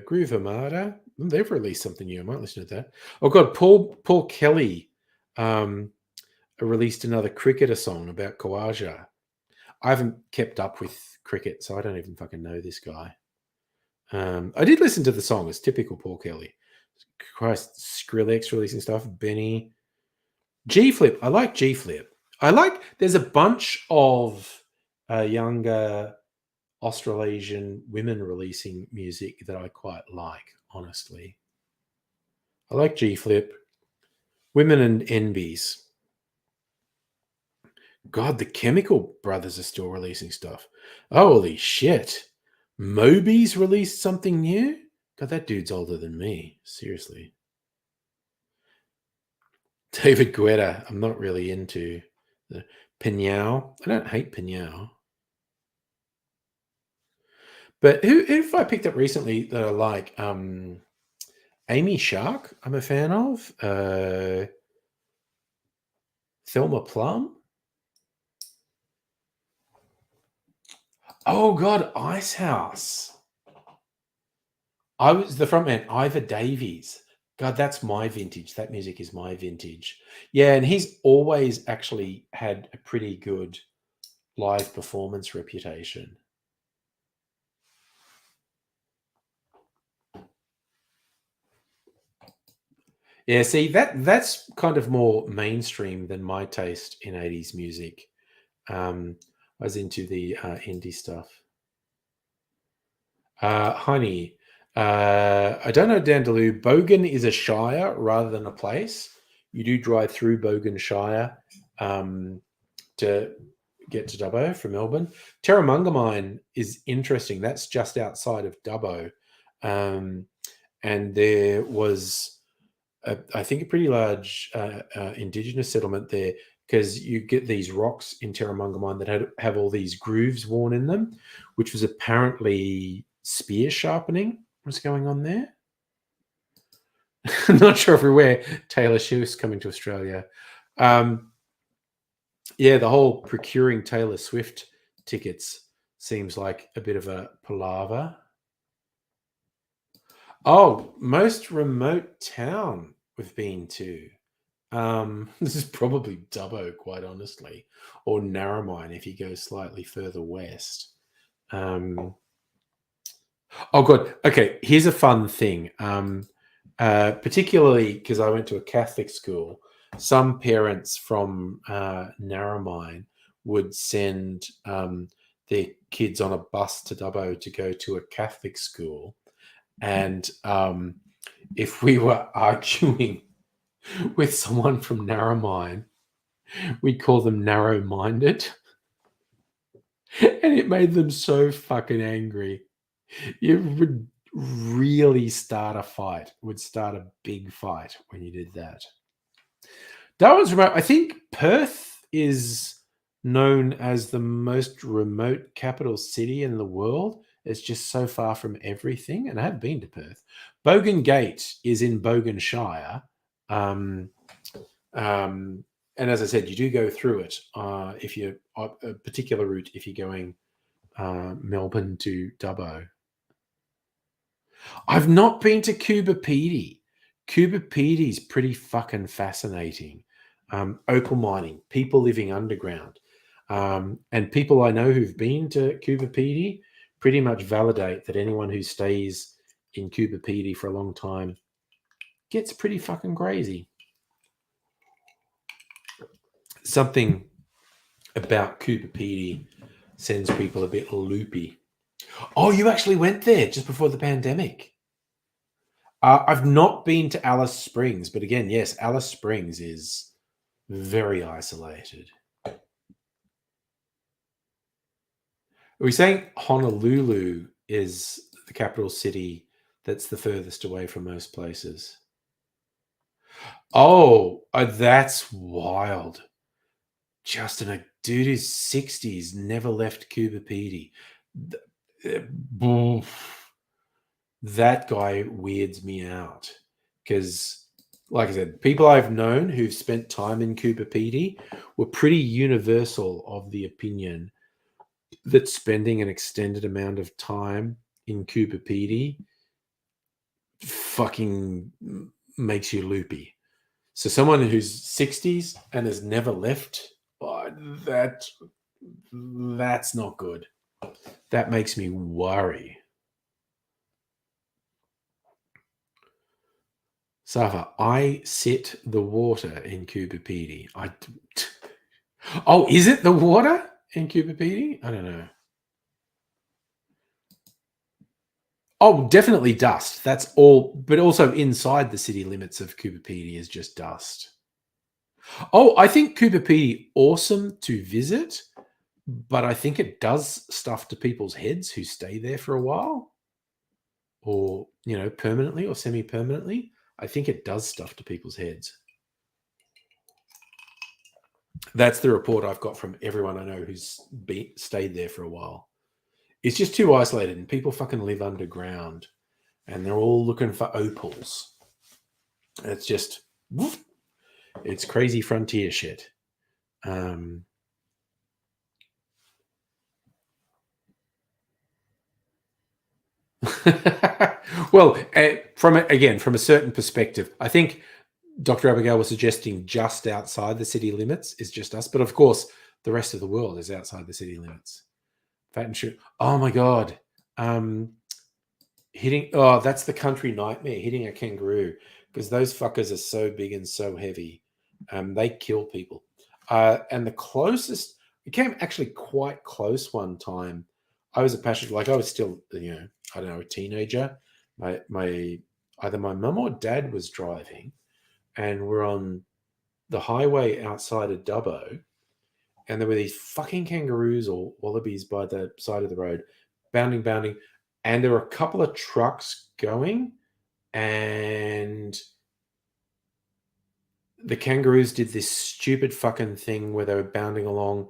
Groove Armada. They've released something new. I might listen to that. Oh god, Paul Kelly released another cricketer song about Khawaja. I haven't kept up with cricket, so I don't even fucking know this guy. I did listen to the song. It's typical Paul Kelly. Christ, Skrillex releasing stuff. Benny. G Flip. I like G Flip. There's a bunch of younger Australasian women releasing music that I quite like, honestly. I like G Flip. Women and NBs. God, the Chemical Brothers are still releasing stuff. Holy shit. Moby's released something new? God, that dude's older than me. Seriously. David Guetta, I'm not really into. The Pinyao. I don't hate Pinyao. But who if I picked up recently that I like? Amy Shark, I'm a fan of. Thelma Plum. Oh god, Icehouse. I was the frontman, Ivor Davies. God, that's my vintage. That music is my vintage. Yeah, and he's always actually had a pretty good live performance reputation. Yeah, see, that's kind of more mainstream than my taste in 80s music. I was into the indie stuff. Honey, I don't know Dandaloo. Bogan is a shire rather than a place. You do drive through Bogan Shire to get to Dubbo from Melbourne. Terramunga Mine is interesting. That's just outside of Dubbo. And there was, I think, a pretty large Indigenous settlement there, because you get these rocks in Terramunga Mine that have all these grooves worn in them, which was apparently spear sharpening was going on there. I'm not sure if we're aware. Taylor Swift's coming to Australia. Yeah, the whole procuring Taylor Swift tickets seems like a bit of a palaver. Oh, most remote town we've been to. This is probably Dubbo, quite honestly, or Narromine if you go slightly further west. Oh, God. Okay, here's a fun thing. Particularly because I went to a Catholic school, some parents from Narromine would send their kids on a bus to Dubbo to go to a Catholic school. And if we were arguing with someone from Narromine, we'd call them narrow-minded. And it made them so fucking angry. You would really start a fight, would start a big fight when you did that. Darwin's remote. I think Perth is known as the most remote capital city in the world. It's just so far from everything. And I have been to Perth. Bogan Gate is in Bogan Shire. And as I said, you do go through it if you're a particular route if you're going Melbourne to Dubbo. I've not been to Coober Pedy. Coober Pedy is pretty fucking fascinating. Opal mining, people living underground. And people I know who've been to Coober Pedy pretty much validate that anyone who stays in Coober Pedy for a long time gets pretty fucking crazy. Something about Coober Pedy sends people a bit loopy. Oh, you actually went there just before the pandemic. I've not been to Alice Springs, but again, yes, Alice Springs is very isolated. Are we saying Honolulu is the capital city that's the furthest away from most places? Oh, that's wild. Justin, a dude who's 60s never left Cuba PD. That guy weirds me out because, like I said, people I've known who've spent time in Cooper Pedy were pretty universal of the opinion that spending an extended amount of time in Cooper Pedy fucking makes you loopy. So someone who's 60s and has never left, that's not good. That makes me worry. Safa, I sit the water in Cooper Pedy. Oh, is it the water in Cooper Pedy? I don't know. Oh, definitely dust. That's all, but also inside the city limits of Cooper Pedy is just dust. Oh, I think Cooper Pedy awesome to visit, but I think it does stuff to people's heads who stay there for a while, or permanently or semi-permanently. I think it does stuff to people's heads. That's the report I've got from everyone I know who's stayed there for a while. It's just too isolated, and people fucking live underground, and they're all looking for opals. It's just, it's crazy frontier shit. Well, from a certain perspective, I think Dr. Abigail was suggesting just outside the city limits is just us, but of course the rest of the world is outside the city limits. Fat and shoot. Oh my god. That's the country nightmare, hitting a kangaroo, because those fuckers are so big and so heavy. They kill people. And the closest, it came actually quite close one time. I was I was still, I don't know, a teenager. Either my mum or dad was driving, and we're on the highway outside of Dubbo, and there were these fucking kangaroos or wallabies by the side of the road, bounding, and there were a couple of trucks going, and the kangaroos did this stupid fucking thing where they were bounding along,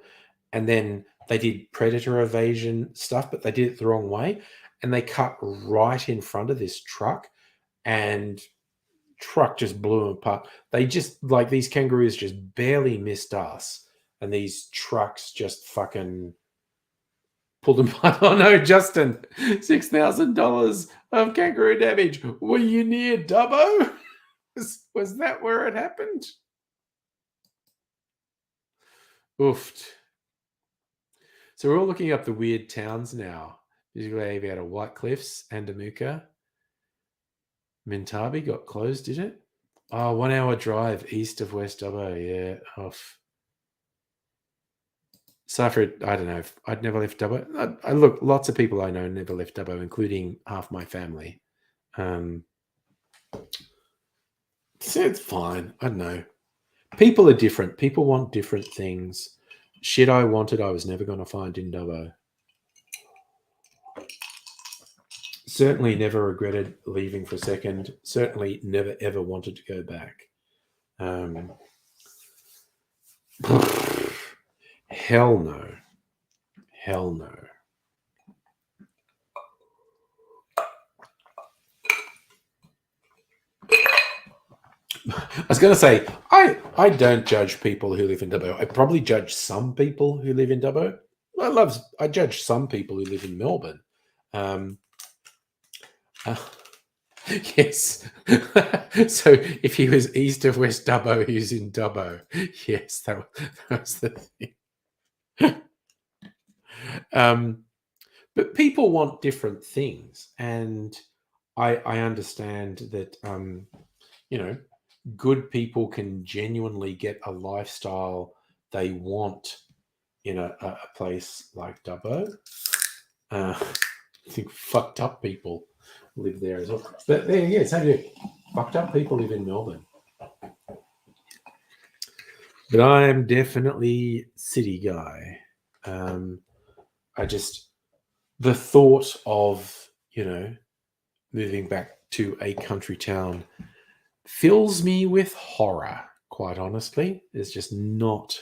and then they did predator evasion stuff, but they did it the wrong way, and they cut right in front of this truck, and truck just blew them apart. They just, like, these kangaroos just barely missed us, and these trucks just fucking pulled them apart. Oh no, Justin, $6,000 of kangaroo damage. Were you near Dubbo? Was that where it happened? Oofed. So we're all looking up the weird towns now. Usually we had a White Cliffs, Andamuka. Mintabi got closed, did it? Oh, 1 hour drive east of West Dubbo. Yeah, off. Suffered, I don't know. I'd never left Dubbo. I look, lots of people I know never left Dubbo, including half my family. So it's fine. I don't know. People are different. People want different things. Shit I wanted, I was never going to find in Dubbo. Certainly never regretted leaving for a second. Certainly never, ever wanted to go back. Hell no. Hell no. I was going to say, I don't judge people who live in Dubbo. I probably judge some people who live in Dubbo. I judge some people who live in Melbourne. Yes. So if he was east of West Dubbo, he's in Dubbo. Yes, that was the thing. But people want different things, and I understand that good people can genuinely get a lifestyle they want in a place like Dubbo. I think fucked up people live there as well. But there, yeah, same here. Fucked up people live in Melbourne. But I am definitely city guy. The thought of, moving back to a country town fills me with horror, quite honestly. It's just not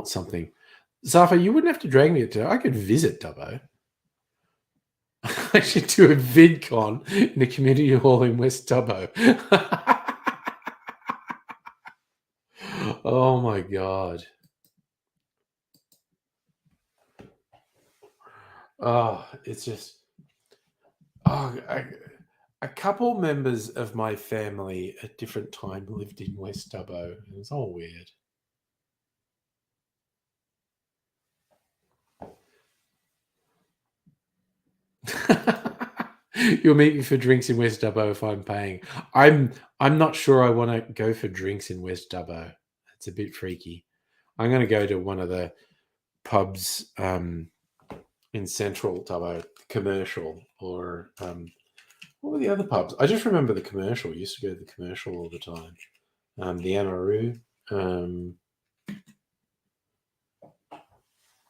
something. Zafa, you wouldn't have to drag me to. I could visit Dubbo. I should do a VidCon in a community hall in West Dubbo. Oh my god. Oh, it's just. Oh, a couple members of my family at different time lived in West Dubbo. It was all weird. You'll meet me for drinks in West Dubbo if I'm paying. I'm not sure I want to go for drinks in West Dubbo. It's a bit freaky. I'm going to go to one of the pubs in Central Dubbo, Commercial, or what were the other pubs? I just remember the Commercial. I used to go to the Commercial all the time. The Amaroo.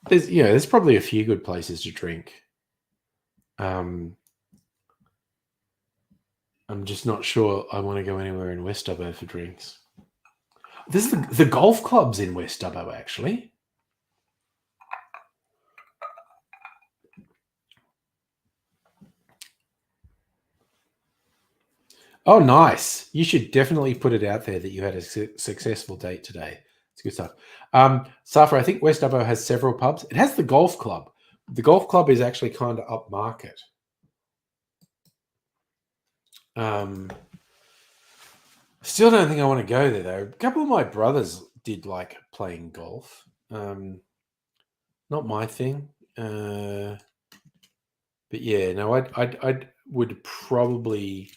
There's probably a few good places to drink. I'm just not sure I want to go anywhere in West Dubbo for drinks. There's the golf clubs in West Dubbo, actually. Oh, nice. You should definitely put it out there that you had a successful date today. It's good stuff. Safa, I think West Dubbo has several pubs. It has the golf club. The golf club is actually kind of upmarket. Still don't think I want to go there, though. A couple of my brothers did like playing golf. Not my thing. But yeah, no, I would probably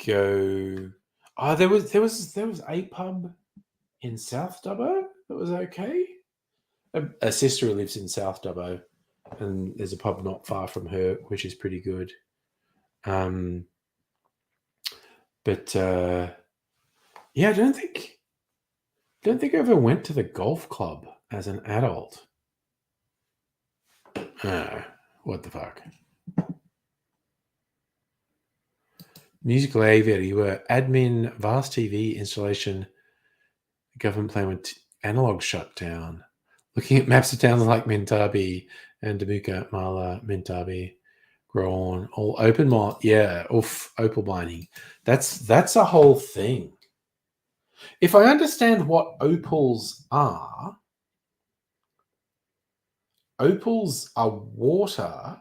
go. Oh, there was a pub in South Dubbo that was okay. A sister who lives in South Dubbo, and there's a pub not far from her, which is pretty good. But yeah, I don't think I ever went to the golf club as an adult. What the fuck? Musical Aviator, you were admin, Vast TV installation, government plan when analog shut down. Looking at maps of towns like Mintabi and Damuka, Mala, Mintabi, Grown, all open mall. Yeah, opal mining. That's a whole thing. If I understand what opals are water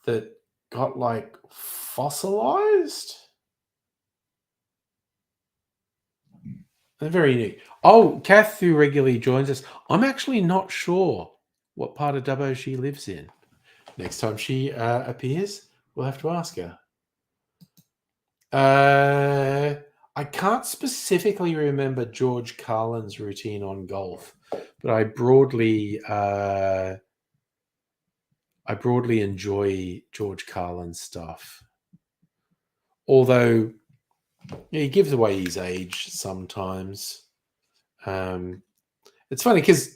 that got like fossilized. They're very neat. Oh, Kath, who regularly joins us, I'm actually not sure what part of Dubbo she lives in. Next time she appears, we'll have to ask her. I can't specifically remember George Carlin's routine on golf, but I broadly enjoy George Carlin's stuff. Although he gives away his age sometimes. It's funny because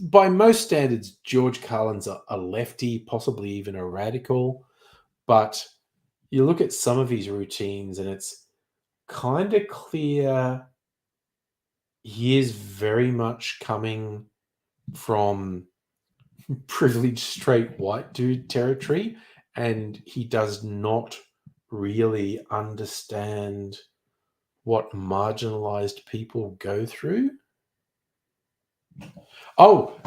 by most standards, George Carlin's a lefty, possibly even a radical. But you look at some of his routines and it's kind of clear he is very much coming from privileged straight white dude territory, and he does not really understand what marginalized people go through. Oh,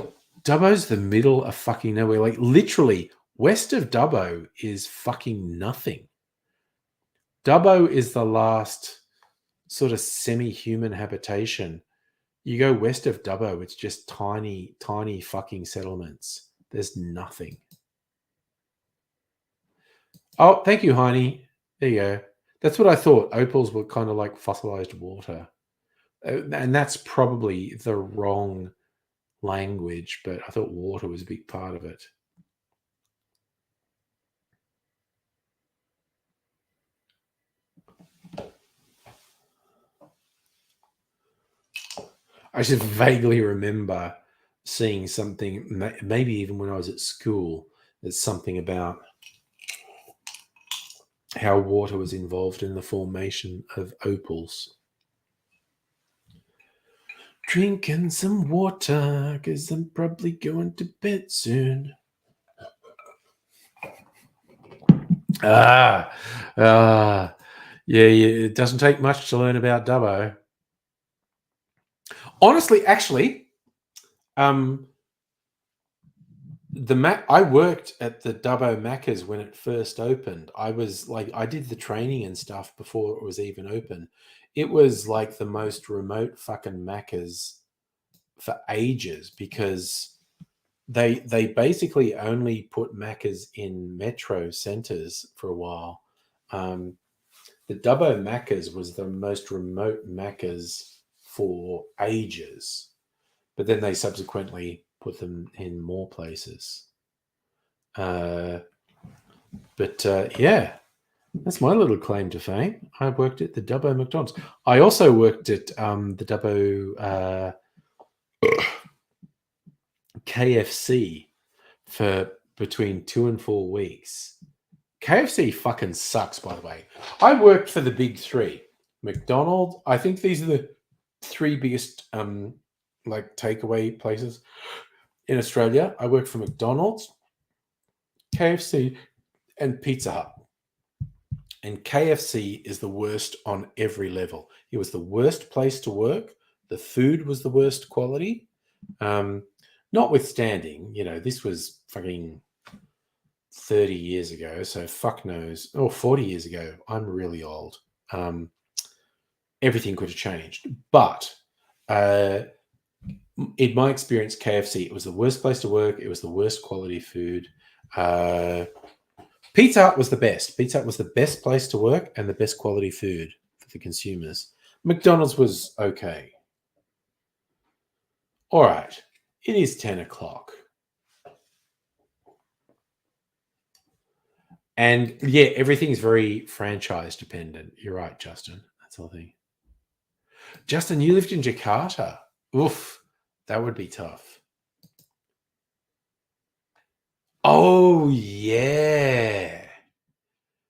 Dubbo's the middle of fucking nowhere. Like literally, west of Dubbo is fucking nothing. Dubbo is the last sort of semi-human habitation. You go west of Dubbo, it's just tiny, tiny fucking settlements. There's nothing. Oh, thank you, Heine. There you go. That's what I thought. Opals were kind of like fossilized water. And that's probably the wrong language, but I thought water was a big part of it. I just vaguely remember seeing something, maybe even when I was at school, there's something about how water was involved in the formation of opals. Drinking some water, because I'm probably going to bed soon. Yeah, it doesn't take much to learn about Dubbo. Honestly, actually, I worked at the Dubbo Macca's when it first opened. I did the training and stuff before it was even open. It was like the most remote fucking Macca's for ages, because they basically only put Macca's in metro centers for a while. The Dubbo Macca's was the most remote Macca's for ages, but then they subsequently put them in more places. Yeah, that's my little claim to fame. I worked at the Dubbo McDonald's. I also worked at the Dubbo KFC for between 2 and 4 weeks. KFC fucking sucks, by the way. I worked for the big three. McDonald's, I think these are the 3 biggest takeaway places in Australia. I worked for McDonald's, KFC, and Pizza Hut. And KFC is the worst on every level. It was the worst place to work. The food was the worst quality. Notwithstanding, this was fucking 30 years ago, so fuck knows, or 40 years ago. I'm really old. Everything could have changed. But in my experience, KFC, it was the worst place to work. It was the worst quality food. Pizza Hut was the best. Pizza Hut was the best place to work and the best quality food for the consumers. McDonald's was okay. All right. It is 10 o'clock. And yeah, everything's very franchise dependent. You're right, Justin. That's the whole thing. Justin, you lived in Jakarta. Oof, that would be tough. Oh, yeah.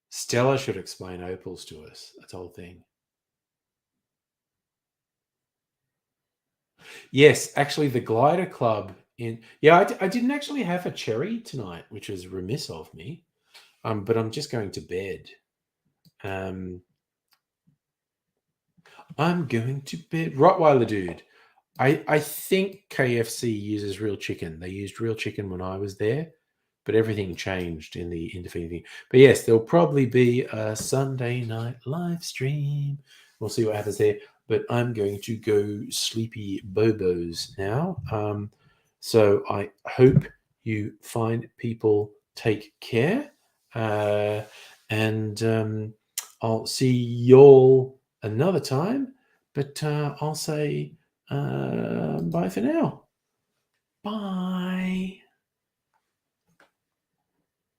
Stella should explain opals to us. That's the whole thing. Yes, actually, the Glider Club I didn't actually have a cherry tonight, which was remiss of me. But I'm just going to bed. I'm going to bed. Rottweiler dude. I think KFC uses real chicken. They used real chicken when I was there, but everything changed in the Indefeated thing. But yes, there'll probably be a Sunday night live stream. We'll see what happens there. But I'm going to go sleepy bobos now. So I hope you find people take care. And I'll see y'all another time. But I'll say bye for now. Bye.